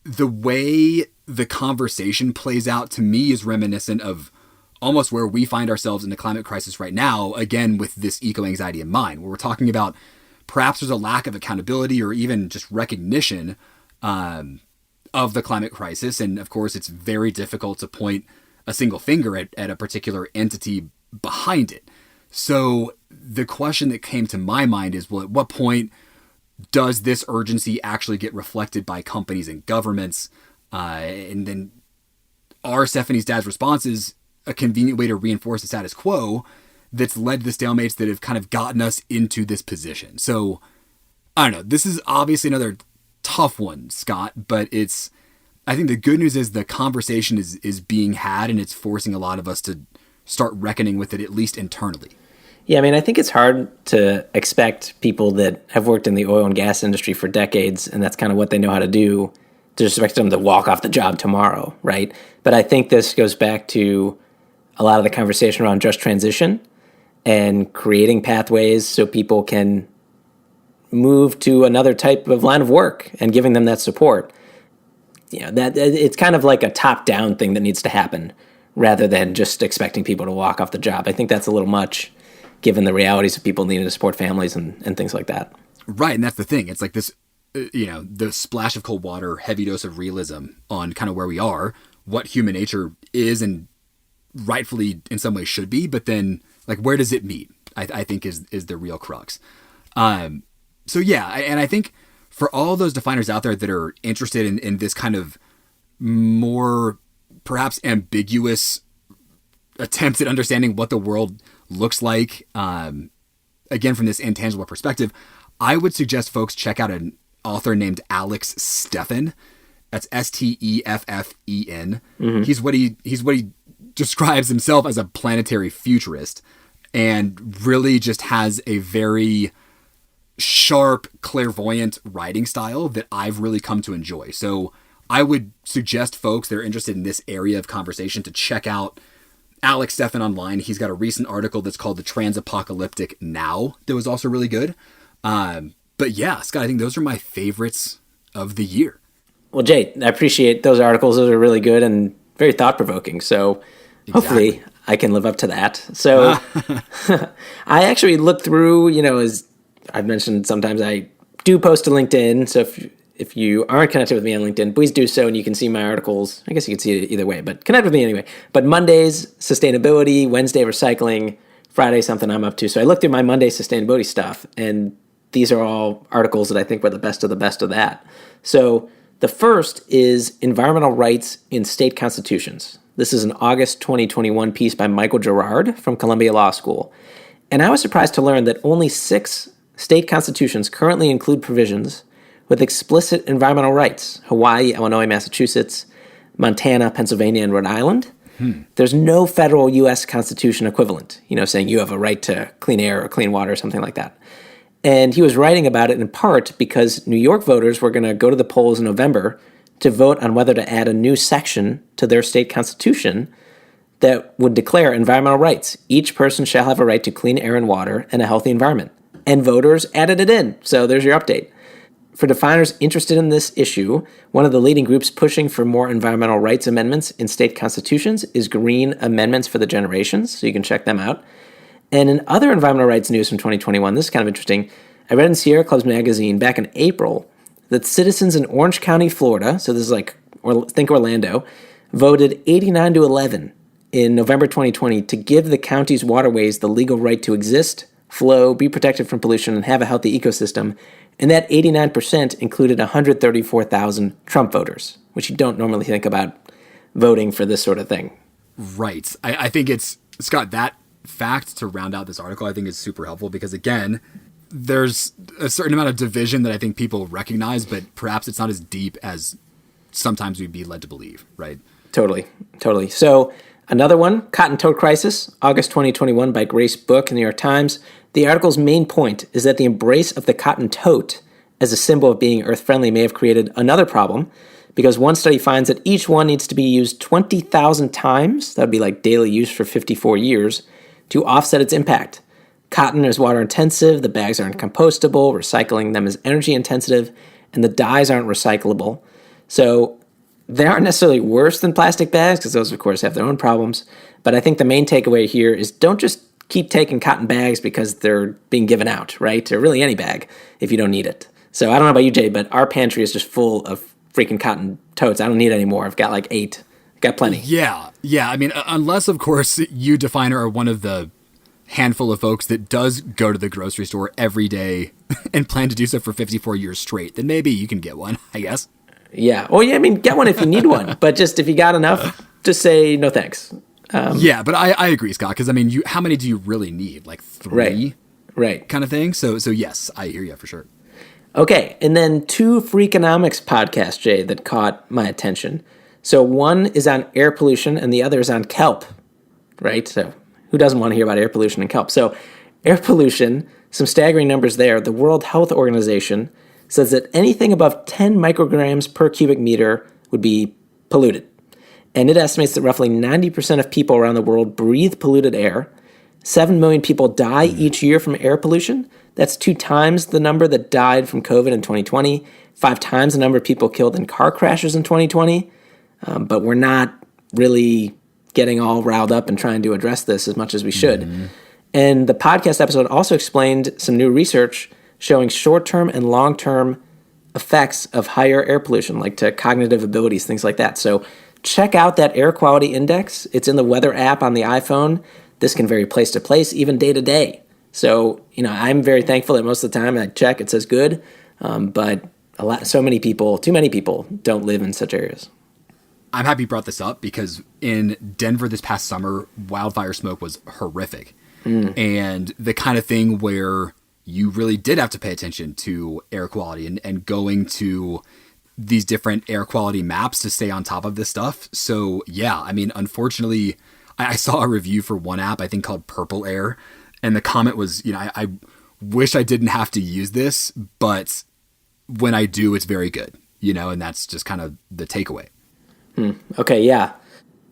the way the conversation plays out to me is reminiscent of almost where we find ourselves in the climate crisis right now, again, with this eco-anxiety in mind, where we're talking about perhaps there's a lack of accountability or even just recognition of the climate crisis. And of course, it's very difficult to point a single finger at a particular entity behind it. So the question that came to my mind is, well, at what point does this urgency actually get reflected by companies and governments? And then are Stephanie's dad's responses a convenient way to reinforce the status quo that's led to the stalemates that have kind of gotten us into this position? So I don't know. This is obviously another tough one, Scott, but I think the good news is the conversation is being had and it's forcing a lot of us to start reckoning with it, at least internally. Yeah, I mean, I think it's hard to expect people that have worked in the oil and gas industry for decades, and that's kind of what they know how to do, to just expect them to walk off the job tomorrow, right? But I think this goes back to a lot of the conversation around just transition and creating pathways so people can move to another type of line of work and giving them that support. You know, that it's kind of like a top-down thing that needs to happen rather than just expecting people to walk off the job. I think that's a little much, given the realities of people needing to support families and things like that. Right, and that's the thing. It's like this, the splash of cold water, heavy dose of realism on kind of where we are, what human nature is and rightfully in some ways should be, but then like where does it meet? I think is the real crux. So yeah, and I think for all those definers out there that are interested in this kind of more perhaps ambiguous attempts at understanding what the world looks like, again, from this intangible perspective, I would suggest folks check out an author named Alex Steffen. That's Steffen. Mm-hmm. He's what he describes himself as a planetary futurist, and really just has a very sharp, clairvoyant writing style that I've really come to enjoy. So I would suggest folks that are interested in this area of conversation to check out Alex Steffen online. He's got a recent article that's called The Transapocalyptic Now that was also really good. But yeah, Scott, I think those are my favorites of the year. Well, Jay, I appreciate those articles. Those are really good and very thought-provoking. So hopefully I can live up to that. So I actually looked through, as I've mentioned, sometimes I do post to LinkedIn. So if you aren't connected with me on LinkedIn, please do so, and you can see my articles. I guess you can see it either way, but connect with me anyway. But Mondays, sustainability, Wednesday, recycling, Friday, something I'm up to. So I looked through my Monday sustainability stuff, and these are all articles that I think were the best of that. So the first is Environmental Rights in State Constitutions. This is an August 2021 piece by Michael Gerard from Columbia Law School. And I was surprised to learn that only 6 state constitutions currently include provisions with explicit environmental rights: Hawaii, Illinois, Massachusetts, Montana, Pennsylvania, and Rhode Island. There's no federal U.S. Constitution equivalent, saying you have a right to clean air or clean water or something like that. And he was writing about it in part because New York voters were going to go to the polls in November to vote on whether to add a new section to their state constitution that would declare environmental rights. Each person shall have a right to clean air and water and a healthy environment. And voters added it in. So there's your update. For definers interested in this issue, one of the leading groups pushing for more environmental rights amendments in state constitutions is Green Amendments for the Generations, so you can check them out. And in other environmental rights news from 2021, this is kind of interesting. I read in Sierra Club's magazine back in April that citizens in Orange County, Florida, so this is like, think Orlando, voted 89-11 in November 2020 to give the county's waterways the legal right to exist, flow, be protected from pollution, and have a healthy ecosystem. And that 89% included 134,000 Trump voters, which you don't normally think about voting for this sort of thing. Right. I think it's, Scott, that fact to round out this article I think is super helpful because, again, there's a certain amount of division that I think people recognize, but perhaps it's not as deep as sometimes we'd be led to believe, right? Totally. So another one, Cotton Tote Crisis, August 2021 by Grace Book in the New York Times. The article's main point is that the embrace of the cotton tote as a symbol of being earth-friendly may have created another problem, because one study finds that each one needs to be used 20,000 times, that would be like daily use for 54 years, to offset its impact. Cotton is water intensive, the bags aren't compostable, recycling them is energy intensive, and the dyes aren't recyclable. So they aren't necessarily worse than plastic bags, because those, of course, have their own problems. But I think the main takeaway here is don't just keep taking cotton bags because they're being given out, right? Or really any bag if you don't need it. So I don't know about you, Jay, but our pantry is just full of freaking cotton totes. I don't need any more. I've got like 8. Got plenty. Yeah. I mean, unless, of course, you, Definer, are one of the handful of folks that does go to the grocery store every day and plan to do so for 54 years straight, then maybe you can get one, I guess. Yeah. Oh, yeah. I mean, get one if you need one. But just if you got enough, just say no thanks. Yeah, but I agree, Scott, because, I mean, how many do you really need? Like 3? Right. Kind of thing? So yes, I hear you for sure. Okay, and then 2 Freakonomics podcasts, Jay, that caught my attention. So one is on air pollution and the other is on kelp, right? So who doesn't want to hear about air pollution and kelp? So air pollution, some staggering numbers there. The World Health Organization says that anything above 10 micrograms per cubic meter would be polluted. And it estimates that roughly 90% of people around the world breathe polluted air. 7 million people die each year from air pollution. That's 2 times the number that died from COVID in 2020, 5 times the number of people killed in car crashes in 2020. But we're not really getting all riled up and trying to address this as much as we should. Mm-hmm. And the podcast episode also explained some new research showing short-term and long-term effects of higher air pollution, like to cognitive abilities, things like that. So check out that air quality index. It's in the weather app on the iPhone. This can vary place to place, even day to day. So, I'm very thankful that most of the time I check, it says good. But too many people don't live in such areas. I'm happy you brought this up because in Denver this past summer, wildfire smoke was horrific. And the kind of thing where you really did have to pay attention to air quality and going to these different air quality maps to stay on top of this stuff. So yeah, unfortunately, I saw a review for one app, I think called Purple Air. And the comment was, I wish I didn't have to use this, but when I do, it's very good, and that's just kind of the takeaway. Okay, yeah.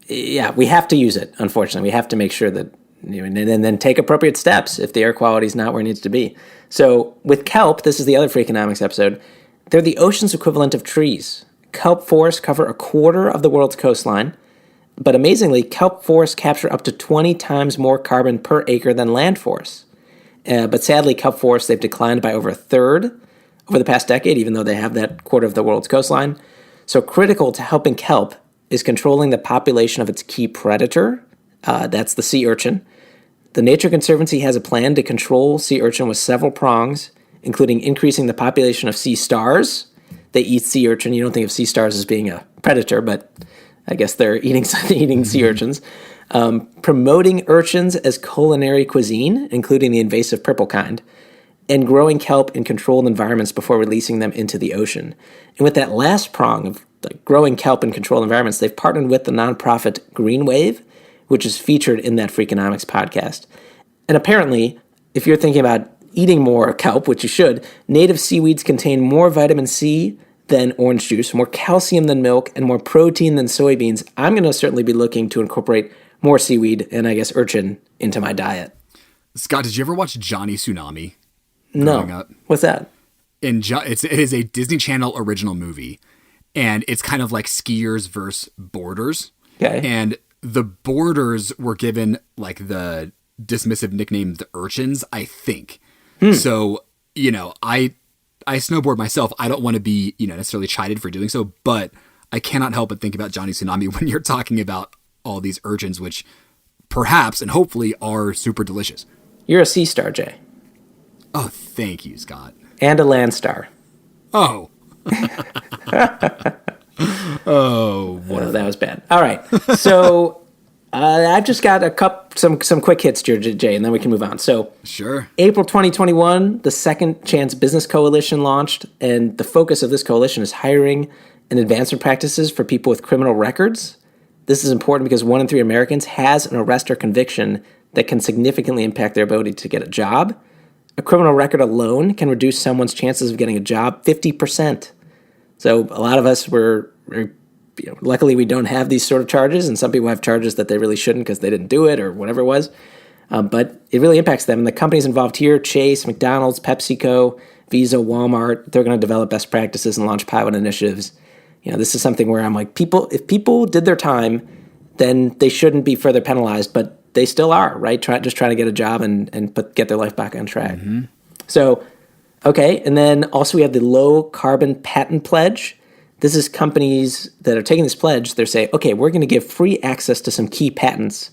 Yeah, we have to use it, unfortunately. We have to make sure that, and then take appropriate steps if the air quality is not where it needs to be. So with kelp, this is the other Freakonomics episode, they're the ocean's equivalent of trees. Kelp forests cover a quarter of the world's coastline, but amazingly, kelp forests capture up to 20 times more carbon per acre than land forests. But sadly, kelp forests, they've declined by over a third over the past decade, even though they have that quarter of the world's coastline. So critical to helping kelp is controlling the population of its key predator. That's the sea urchin. The Nature Conservancy has a plan to control sea urchin with several prongs, including increasing the population of sea stars. They eat sea urchin. You don't think of sea stars as being a predator, but I guess they're eating sea urchins. Promoting urchins as culinary cuisine, including the invasive purple kind, and growing kelp in controlled environments before releasing them into the ocean. And with that last prong of growing kelp in controlled environments, they've partnered with the nonprofit Green Wave, which is featured in that Freakonomics podcast. And apparently, if you're thinking about eating more kelp, which you should, native seaweeds contain more vitamin C than orange juice, more calcium than milk, and more protein than soybeans. I'm going to certainly be looking to incorporate more seaweed and, I guess, urchin into my diet. Scott, did you ever watch Johnny Tsunami? No. What's that? It is a Disney Channel original movie, and it's kind of like skiers versus boarders. Okay. And the boarders were given like the dismissive nickname the urchins, I think. So, I snowboard myself. I don't want to be, necessarily chided for doing so, but I cannot help but think about Johnny Tsunami when you're talking about all these urchins, which perhaps and hopefully are super delicious. You're a sea star, Jay. Oh, thank you, Scott. And a land star. Oh. Oh, wonderful. That was bad. All right. So I've just got some quick hits, Jay, and then we can move on. So sure. April 2021, the Second Chance Business Coalition launched, and the focus of this coalition is hiring and advancement practices for people with criminal records. This is important because 1 in 3 Americans has an arrest or conviction that can significantly impact their ability to get a job. A criminal record alone can reduce someone's chances of getting a job 50%. So a lot of us luckily we don't have these sort of charges, and some people have charges that they really shouldn't because they didn't do it or whatever it was. But it really impacts them. And the companies involved here, Chase, McDonald's, PepsiCo, Visa, Walmart, they're going to develop best practices and launch pilot initiatives. This is something where I'm like, if people did their time, then they shouldn't be further penalized, but they still are, right? Just trying to get a job and get their life back on track. Mm-hmm. So, okay, and then also we have the Low Carbon Patent Pledge. This is companies that are taking this pledge. They're saying, okay, we're going to give free access to some key patents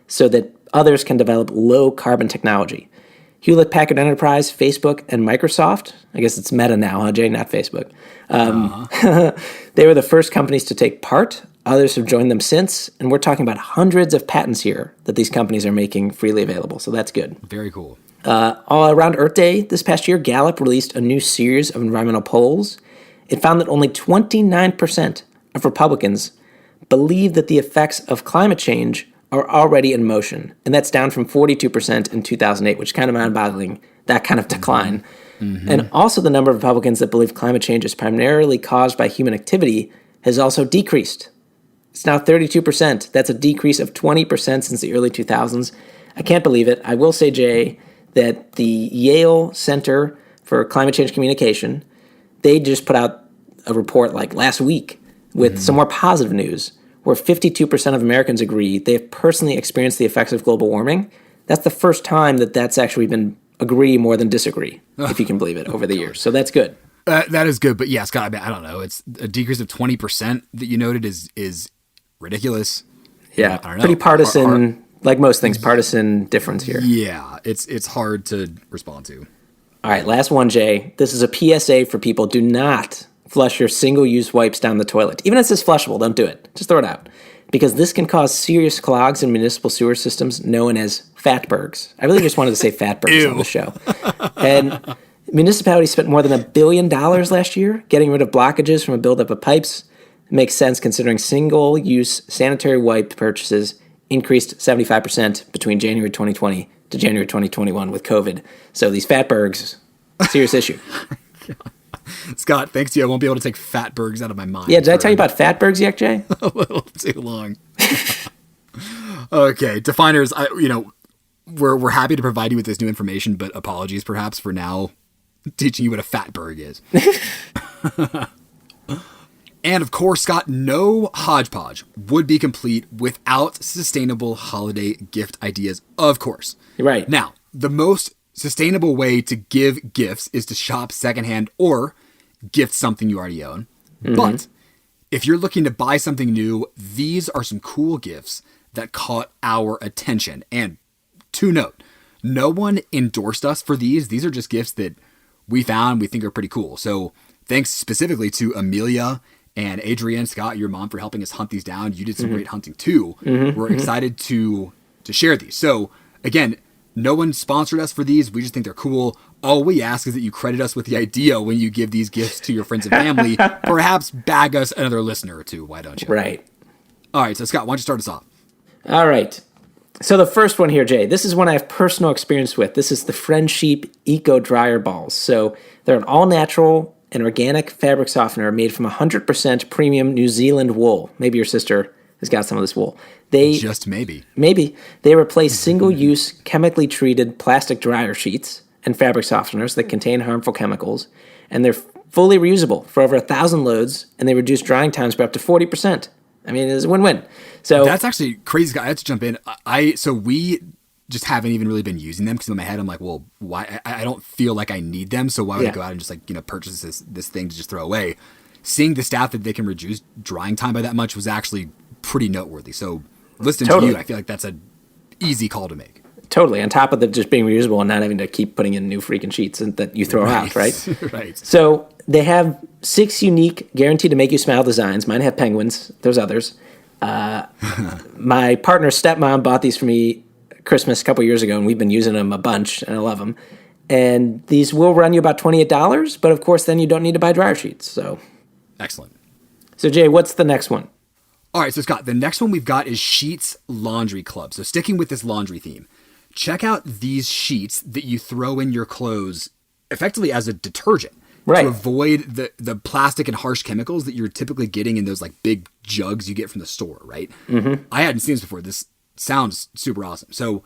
so that others can develop low carbon technology. Hewlett-Packard Enterprise, Facebook, and Microsoft, I guess it's Meta now, huh, Jay, not Facebook. They were the first companies to take part. Others have joined them since, and we're talking about hundreds of patents here that these companies are making freely available, so that's good. Very cool. All around Earth Day this past year, Gallup released a new series of environmental polls. It found that only 29% of Republicans believe that the effects of climate change are already in motion. And that's down from 42% in 2008, which is kind of mind-boggling, that kind of decline. And also the number of Republicans that believe climate change is primarily caused by human activity has also decreased. It's now 32%. That's a decrease of 20% since the early 2000s. I can't believe it. I will say, Jay, that the Yale Center for Climate Change Communication, they just put out a report like last week with some more positive news, where 52% of Americans agree they have personally experienced the effects of global warming. That's the first time that that's actually been agree more than disagree, if you can believe it, over the years. So that's good. That is good. But yeah, Scott, I don't know. It's a decrease of 20% that you noted is ridiculous. Yeah, I don't know. Pretty partisan, like most things, partisan difference here. Yeah, it's hard to respond to. All right, last one, Jay. This is a PSA for people. Do not flush your single-use wipes down the toilet. Even if it's flushable, don't do it. Just throw it out. Because this can cause serious clogs in municipal sewer systems known as fatbergs. I really just wanted to say fatbergs on the show. And municipalities spent more than $1 billion last year getting rid of blockages from a buildup of pipes. It makes sense considering single-use sanitary wipe purchases increased 75% between January 2020 to January 2021 with COVID. So these fatbergs, serious issue. Scott, thanks to you, I won't be able to take fatbergs out of my mind. Yeah, did I tell you about fatbergs yet, Jay? A little too long. Okay, definers, we're happy to provide you with this new information, but apologies perhaps for now teaching you what a fatberg is. And of course, Scott, no Hodgepodge would be complete without sustainable holiday gift ideas, of course. Right. Now, the most sustainable way to give gifts is to shop secondhand or gift something you already own. But if you're looking to buy something new, these are some cool gifts that caught our attention. And to note, no one endorsed us for these. These are just gifts that we found we think are pretty cool. So thanks specifically to Amelia and Adrienne, Scott, your mom, for helping us hunt these down. You did some great hunting too. We're excited to share these. So again, no one sponsored us for these. We just think they're cool. All we ask is that you credit us with the idea when you give these gifts to your friends and family. Perhaps bag us another listener or two. Why don't you? Right. All right. So Scott, why don't you start us off? All right. So the first one here, Jay, this is one I have personal experience with. This is the Friendsheep Eco Dryer Balls. So they're an all-natural and organic fabric softener made from 100% premium New Zealand wool. Maybe your sister has got some of this wool. Just maybe. Maybe. They replace single-use, chemically treated plastic dryer sheets and fabric softeners that contain harmful chemicals, and they're fully reusable for over 1,000 loads, and they reduce drying times by up to 40%. I mean, it's a win-win. So that's actually crazy, Scott. I have to jump in. So we just haven't even really been using them because in my head I'm like, well, why? I don't feel like I need them, so why would I go out and just purchase this thing to just throw away? Seeing the stat that they can reduce drying time by that much was actually pretty noteworthy. So listening to you, I feel like that's an easy call to make. Totally. On top of it just being reusable and not having to keep putting in new freaking sheets that you throw out, right? Right. So they have 6 unique guaranteed to make you smile designs. Mine have penguins. There's others. My partner's stepmom bought these for me Christmas a couple years ago, and we've been using them a bunch, and I love them. And these will run you about $28, but of course then you don't need to buy dryer sheets. So excellent. So Jay, what's the next one? All right, so Scott, the next one we've got is Sheets Laundry Club. So sticking with this laundry theme, check out these sheets that you throw in your clothes effectively as a detergent. Right. To avoid the plastic and harsh chemicals that you're typically getting in those big jugs you get from the store, right? I hadn't seen this before. This sounds super awesome. So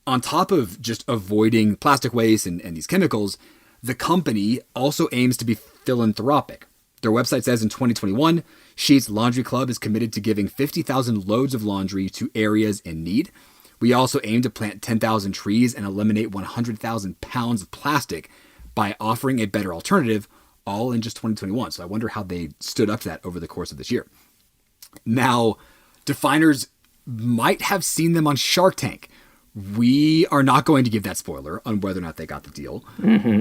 on top of just avoiding plastic waste and these chemicals, the company also aims to be philanthropic. Their website says in 2021, Sheets Laundry Club is committed to giving 50,000 loads of laundry to areas in need. We also aim to plant 10,000 trees and eliminate 100,000 pounds of plastic by offering a better alternative, all in just 2021. So I wonder how they stood up to that over the course of this year. Now, definers might have seen them on Shark Tank. We are not going to give that spoiler on whether or not they got the deal.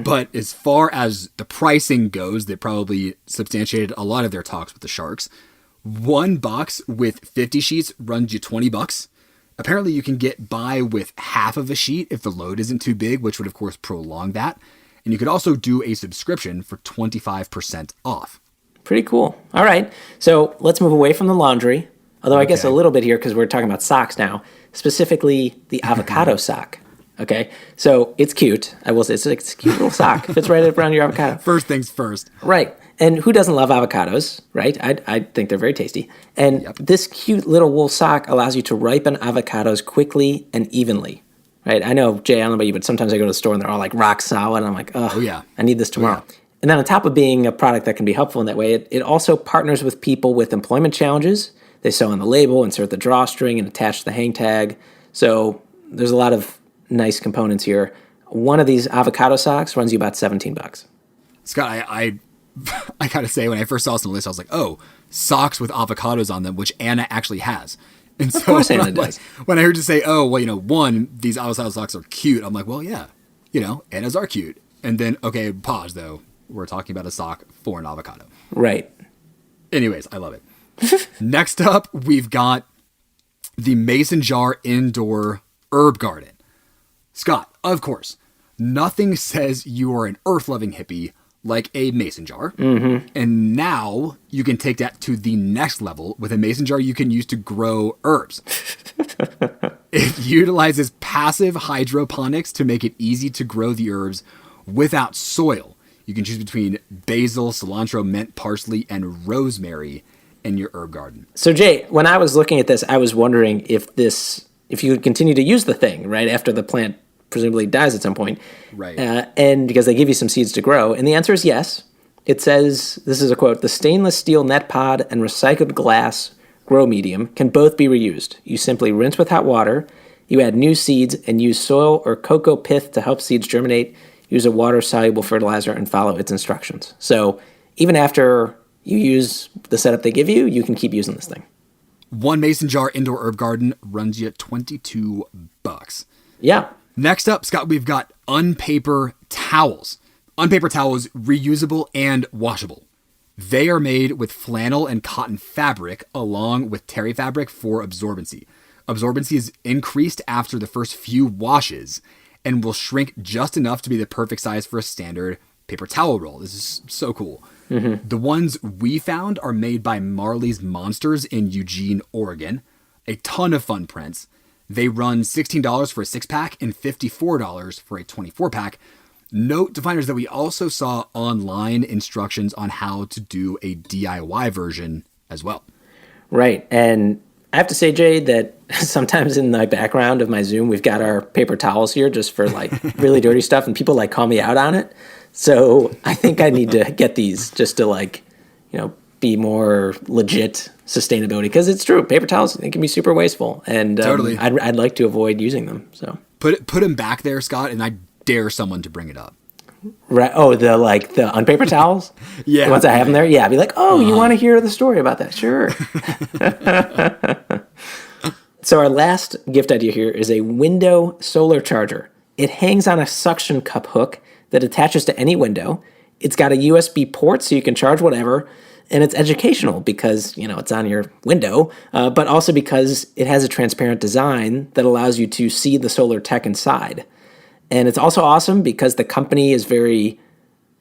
But as far as the pricing goes, they probably substantiated a lot of their talks with the sharks. One box with 50 sheets runs you $20. Apparently you can get by with half of a sheet if the load isn't too big, which would of course prolong that. And you could also do a subscription for 25% off. Pretty cool. All right. So let's move away from the laundry. Although I guess a Okay. little bit here because we're talking about socks now, specifically the avocado sock. Okay, so it's cute. I will say it's a cute little sock. Fits right up around your avocado. First things first. Right. And who doesn't love avocados, right? I think they're very tasty. And this cute little wool sock allows you to ripen avocados quickly and evenly, right? I know, Jay, I don't know about you, but sometimes I go to the store and they're all like rock solid. And I'm like, oh, yeah. I need this tomorrow. And then on top of being a product that can be helpful in that way, it also partners with people with employment challenges. They sew on the label, insert the drawstring, and attach the hang tag. So there's a lot of nice components here. One of these avocado socks runs you about $17. Scott, I gotta say, when I first saw this on the list, I was like, oh, socks with avocados on them, which Anna actually has. And so Of course Anna does. when I heard you say, oh, well, one, these avocado socks are cute, I'm like, well, yeah, Anna's are cute. And then, okay, pause though. We're talking about a sock for an avocado. Right. Anyways, I love it. Next up, we've got the Mason Jar Indoor Herb Garden. Scott, of course, nothing says you are an earth-loving hippie like a mason jar. Mm-hmm. And now you can take that to the next level with a mason jar you can use to grow herbs. It utilizes passive hydroponics to make it easy to grow the herbs without soil. You can choose between basil, cilantro, mint, parsley, and rosemary in your herb garden. So Jay, when I was looking at this, I was wondering if you could continue to use the thing, right, after the plant presumably dies at some point. Right. And because they give you some seeds to grow. And the answer is yes. It says, this is a quote, the stainless steel net pod and recycled glass grow medium can both be reused. You simply rinse with hot water, you add new seeds, and use soil or cocoa pith to help seeds germinate. Use a water-soluble fertilizer and follow its instructions. So even after you use the setup they give you, you can keep using this thing. One mason jar indoor herb garden runs you $22. Yeah. Next up, Scott, we've got Unpaper Towels. Unpaper towels, reusable and washable. They are made with flannel and cotton fabric along with terry fabric for absorbency. Absorbency is increased after the first few washes and will shrink just enough to be the perfect size for a standard paper towel roll. This is so cool. Mm-hmm. The ones we found are made by Marley's Monsters in Eugene, Oregon. A ton of fun prints. They run $16 for a 6-pack and $54 for a 24-pack. Note, definers, that we also saw online instructions on how to do a DIY version as well. Right. And I have to say, Jay, that sometimes in the background of my Zoom, we've got our paper towels here just for like really dirty stuff, and people like call me out on it. So I think I need to get these just to like, be more legit sustainability, because it's true. Paper towels, they can be super wasteful, and Totally. I'd like to avoid using them. So Put them back there, Scott, and I dare someone to bring it up. right. Oh, the unpaper towels. Yeah. Once I have them there, yeah, I'd be like, oh, you want to hear the story about that? Sure. So our last gift idea here is a window solar charger. It hangs on a suction cup hook that attaches to any window. It's got a USB port so you can charge whatever. And it's educational because, it's on your window, but also because it has a transparent design that allows you to see the solar tech inside. And it's also awesome because the company is very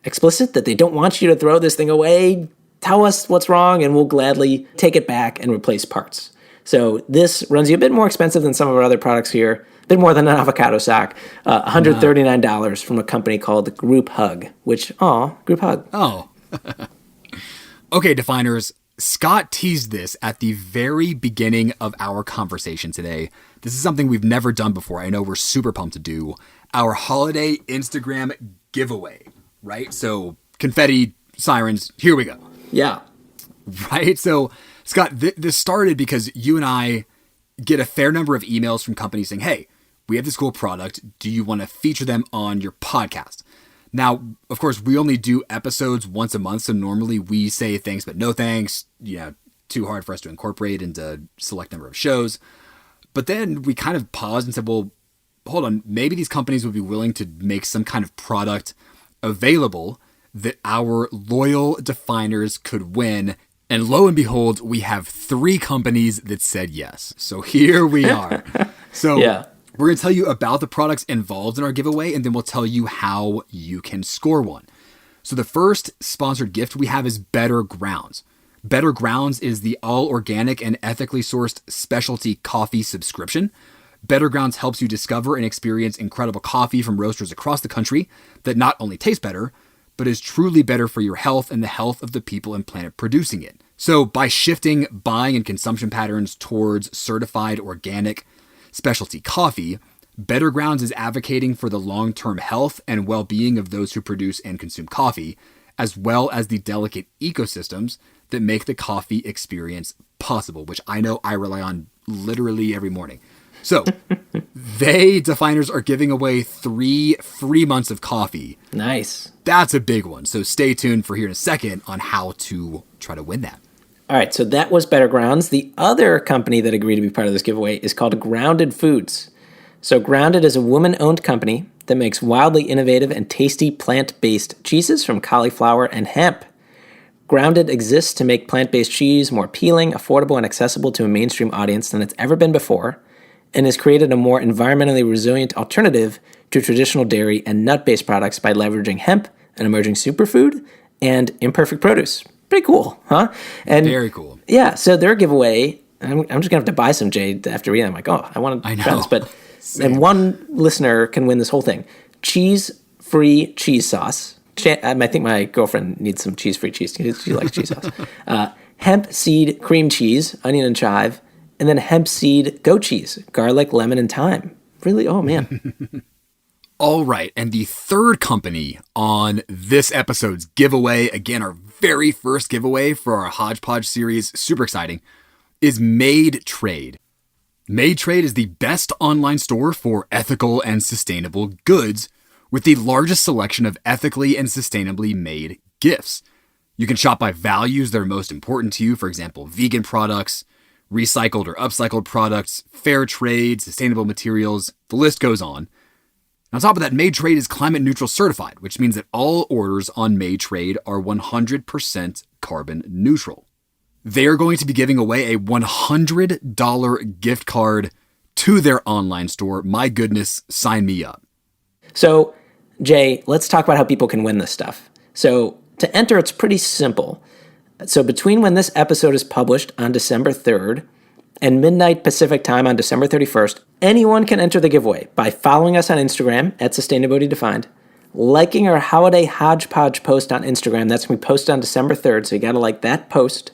explicit that they don't want you to throw this thing away. Tell us what's wrong and we'll gladly take it back and replace parts. So this runs you a bit more expensive than some of our other products here, a bit more than an avocado sock, $139 from a company called Group Hug, Group Hug. Oh. Okay, definers, Scott teased this at the very beginning of our conversation today. This is something we've never done before. I know we're super pumped to do our holiday Instagram giveaway, right? So confetti, sirens, here we go. Yeah. Right? So, Scott, this started because you and I get a fair number of emails from companies saying, hey, we have this cool product. Do you want to feature them on your podcast? Now, of course, we only do episodes once a month, so normally we say thanks, but no thanks. Too hard for us to incorporate into a select number of shows. But then we kind of paused and said, well, hold on, maybe these companies would be willing to make some kind of product available that our loyal definers could win. And lo and behold, we have 3 companies that said yes. So here we are. So Yeah. We're going to tell you about the products involved in our giveaway, and then we'll tell you how you can score one. So the first sponsored gift we have is Better Grounds. Better Grounds is the all-organic and ethically sourced specialty coffee subscription. Better Grounds helps you discover and experience incredible coffee from roasters across the country that not only taste better, but is truly better for your health and the health of the people and planet producing it. So by shifting buying and consumption patterns towards certified organic specialty coffee, Better Grounds is advocating for the long-term health and well-being of those who produce and consume coffee, as well as the delicate ecosystems that make the coffee experience possible, which I know I rely on literally every morning. So Definers are giving away 3 free months of coffee. Nice. That's a big one. So stay tuned for here in a second on how to try to win that. All right, so that was Better Grounds. The other company that agreed to be part of this giveaway is called Grounded Foods. So Grounded is a woman-owned company that makes wildly innovative and tasty plant-based cheeses from cauliflower and hemp. Grounded exists to make plant-based cheese more appealing, affordable, and accessible to a mainstream audience than it's ever been before, and has created a more environmentally resilient alternative to traditional dairy and nut-based products by leveraging hemp, an emerging superfood, and imperfect produce. Pretty cool, huh? And very cool. Yeah, so their giveaway, I'm just going to have to buy some, Jade, after reading. I'm like, I want to try this. But, and one listener can win this whole thing. Cheese-free cheese sauce. I think my girlfriend needs some cheese-free cheese. She likes cheese sauce. Hemp seed cream cheese, onion and chive, and then hemp seed goat cheese, garlic, lemon, and thyme. Really? Oh, man. All right, and the third company on this episode's giveaway, again, our very first giveaway for our Hodgepodge series, super exciting, is Made Trade. Made Trade is the best online store for ethical and sustainable goods with the largest selection of ethically and sustainably made gifts. You can shop by values that are most important to you, for example, vegan products, recycled or upcycled products, fair trade, sustainable materials, the list goes on. On top of that, Made Trade is climate neutral certified, which means that all orders on Made Trade are 100% carbon neutral. They are going to be giving away a $100 gift card to their online store. My goodness, sign me up. So, Jay, let's talk about how people can win this stuff. So, to enter, it's pretty simple. So, between when this episode is published on December 3rd and midnight Pacific time on December 31st, anyone can enter the giveaway by following us on Instagram at Sustainability Defined, liking our Holiday Hodge-Podge post on Instagram. That's when we post on December 3rd, so you got to like that post.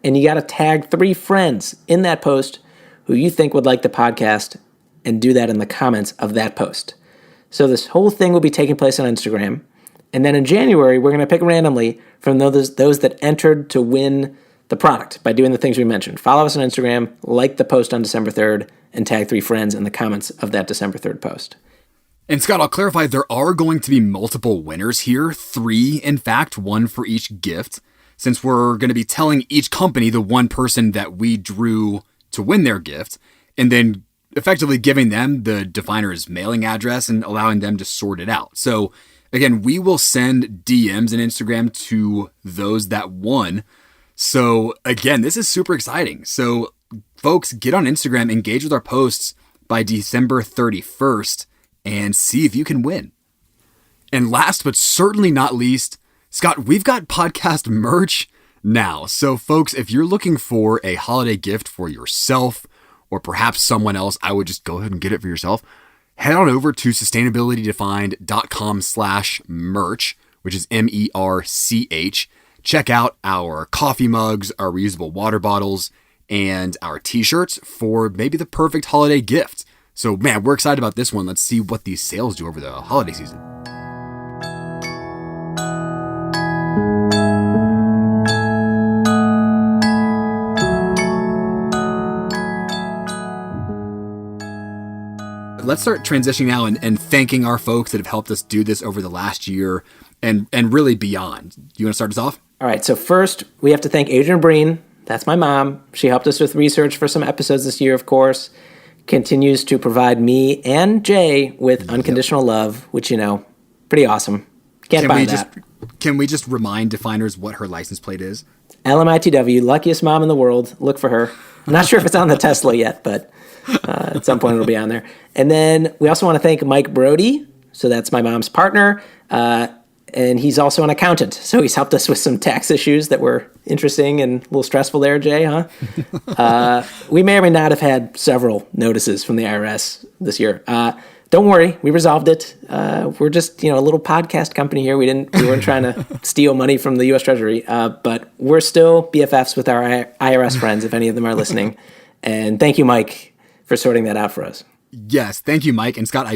And you got to tag 3 friends in that post who you think would like the podcast and do that in the comments of that post. So this whole thing will be taking place on Instagram. And then in January, we're going to pick randomly from those that entered to win the product by doing the things we mentioned. Follow us on Instagram, like the post on December 3rd, and tag 3 friends in the comments of that December 3rd post. And Scott, I'll clarify, there are going to be multiple winners here. 3, in fact, 1 for each gift, since we're going to be telling each company the one person that we drew to win their gift, and then effectively giving them the Definer's mailing address and allowing them to sort it out. So again, we will send DMs on Instagram to those that won. So again, this is super exciting. So folks, get on Instagram, engage with our posts by December 31st and see if you can win. And last but certainly not least, Scott, we've got podcast merch now. So folks, if you're looking for a holiday gift for yourself or perhaps someone else, I would just go ahead and get it for yourself. Head on over to sustainabilitydefined.com/merch, which is MERCH. Check out our coffee mugs, our reusable water bottles, and our t-shirts for maybe the perfect holiday gift. So man, we're excited about this one. Let's see what these sales do over the holiday season. Let's start transitioning now and thanking our folks that have helped us do this over the last year and really beyond. You want to start us off? All right, so first we have to thank Adrienne Breen. That's my mom. She helped us with research for some episodes this year, of course. Continues to provide me and Jay with unconditional love, which, pretty awesome. Can't buy that. Can we just remind Definers what her license plate is? LMITW, luckiest mom in the world. Look for her. I'm not sure if it's on the Tesla yet, but at some point it'll be on there. And then we also want to thank Mike Brody. So that's my mom's partner. And he's also an accountant, so he's helped us with some tax issues that were interesting and a little stressful there, Jay, huh? We may or may not have had several notices from the IRS this year. Don't worry, we resolved it. We're just, a little podcast company here. We weren't trying to steal money from the U.S. Treasury, but we're still BFFs with our IRS friends, if any of them are listening. And thank you, Mike, for sorting that out for us. Yes, thank you, Mike. And Scott,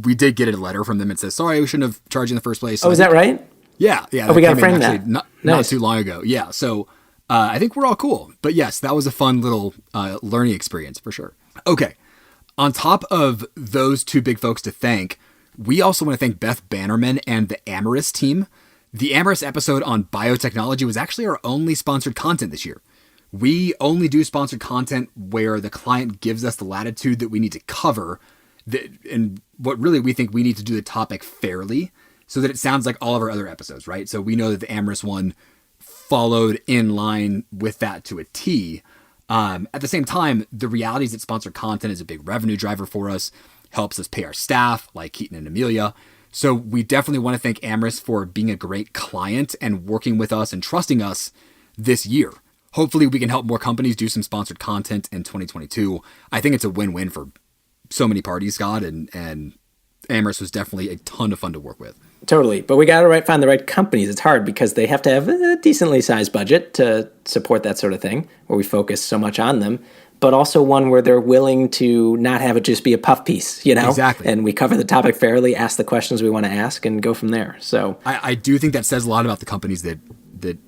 we did get a letter from them that says, sorry, we shouldn't have charged you in the first place. So is that right? Yeah. Oh, we got to frame that. Not too long ago. Yeah, so I think we're all cool. But yes, that was a fun little learning experience for sure. Okay. On top of those two big folks to thank, we also want to thank Beth Bannerman and the Amorous team. The Amorous episode on biotechnology was actually our only sponsored content this year. We only do sponsored content where the client gives us the latitude that we need to cover, and what really we think we need to do the topic fairly so that it sounds like all of our other episodes, right? So we know that the Amorous one followed in line with that to a T. At the same time, the reality is that sponsored content is a big revenue driver for us, helps us pay our staff like Keaton and Amelia. So we definitely want to thank Amorous for being a great client and working with us and trusting us this year. Hopefully we can help more companies do some sponsored content in 2022. I think it's a win-win for so many parties, Scott, and Amorous was definitely a ton of fun to work with. Totally. But we got to find the right companies. It's hard because they have to have a decently sized budget to support that sort of thing, where we focus so much on them, but also one where they're willing to not have it just be a puff piece, Exactly. And we cover the topic fairly, ask the questions we want to ask, and go from there. So I do think that says a lot about the companies that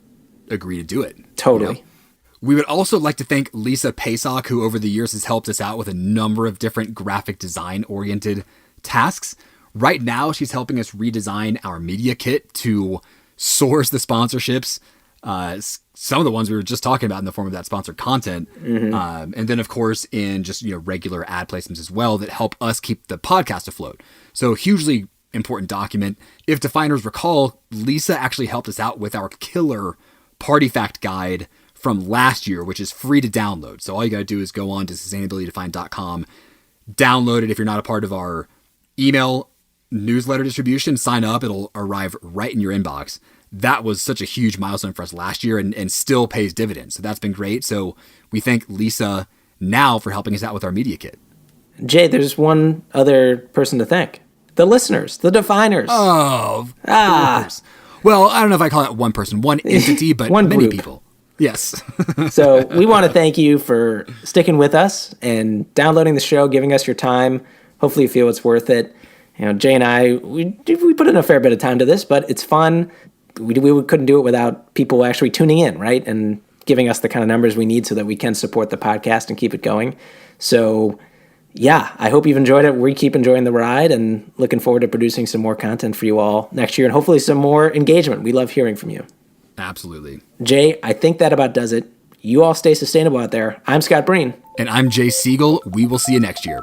agree to do it. Totally. We would also like to thank Lisa Pasak, who over the years has helped us out with a number of different graphic design-oriented tasks. Right now, she's helping us redesign our media kit to source the sponsorships. Some of the ones we were just talking about in the form of that sponsored content. Mm-hmm. And then, of course, in just regular ad placements as well that help us keep the podcast afloat. So hugely important document. If definers recall, Lisa actually helped us out with our killer Party Fact guide from last year, which is free to download. So all you got to do is go on to sustainabilitydefined.com, download it. If you're not a part of our email newsletter distribution, sign up. It'll arrive right in your inbox. That was such a huge milestone for us last year and still pays dividends. So that's been great. So we thank Lisa now for helping us out with our media kit. Jay, there's one other person to thank. The listeners, the definers. Oh, of course. Well, I don't know if I call it one person, one entity, but one many group. people. Yes. So we want to thank you for sticking with us and downloading the show, giving us your time. Hopefully you feel it's worth it. Jay and I, we put in a fair bit of time to this, but it's fun. We couldn't do it without people actually tuning in, right? And giving us the kind of numbers we need so that we can support the podcast and keep it going. So yeah, I hope you've enjoyed it. We keep enjoying the ride and looking forward to producing some more content for you all next year and hopefully some more engagement. We love hearing from you. Absolutely. Jay, I think that about does it. You all stay sustainable out there. I'm Scott Breen. And I'm Jay Siegel. We will see you next year.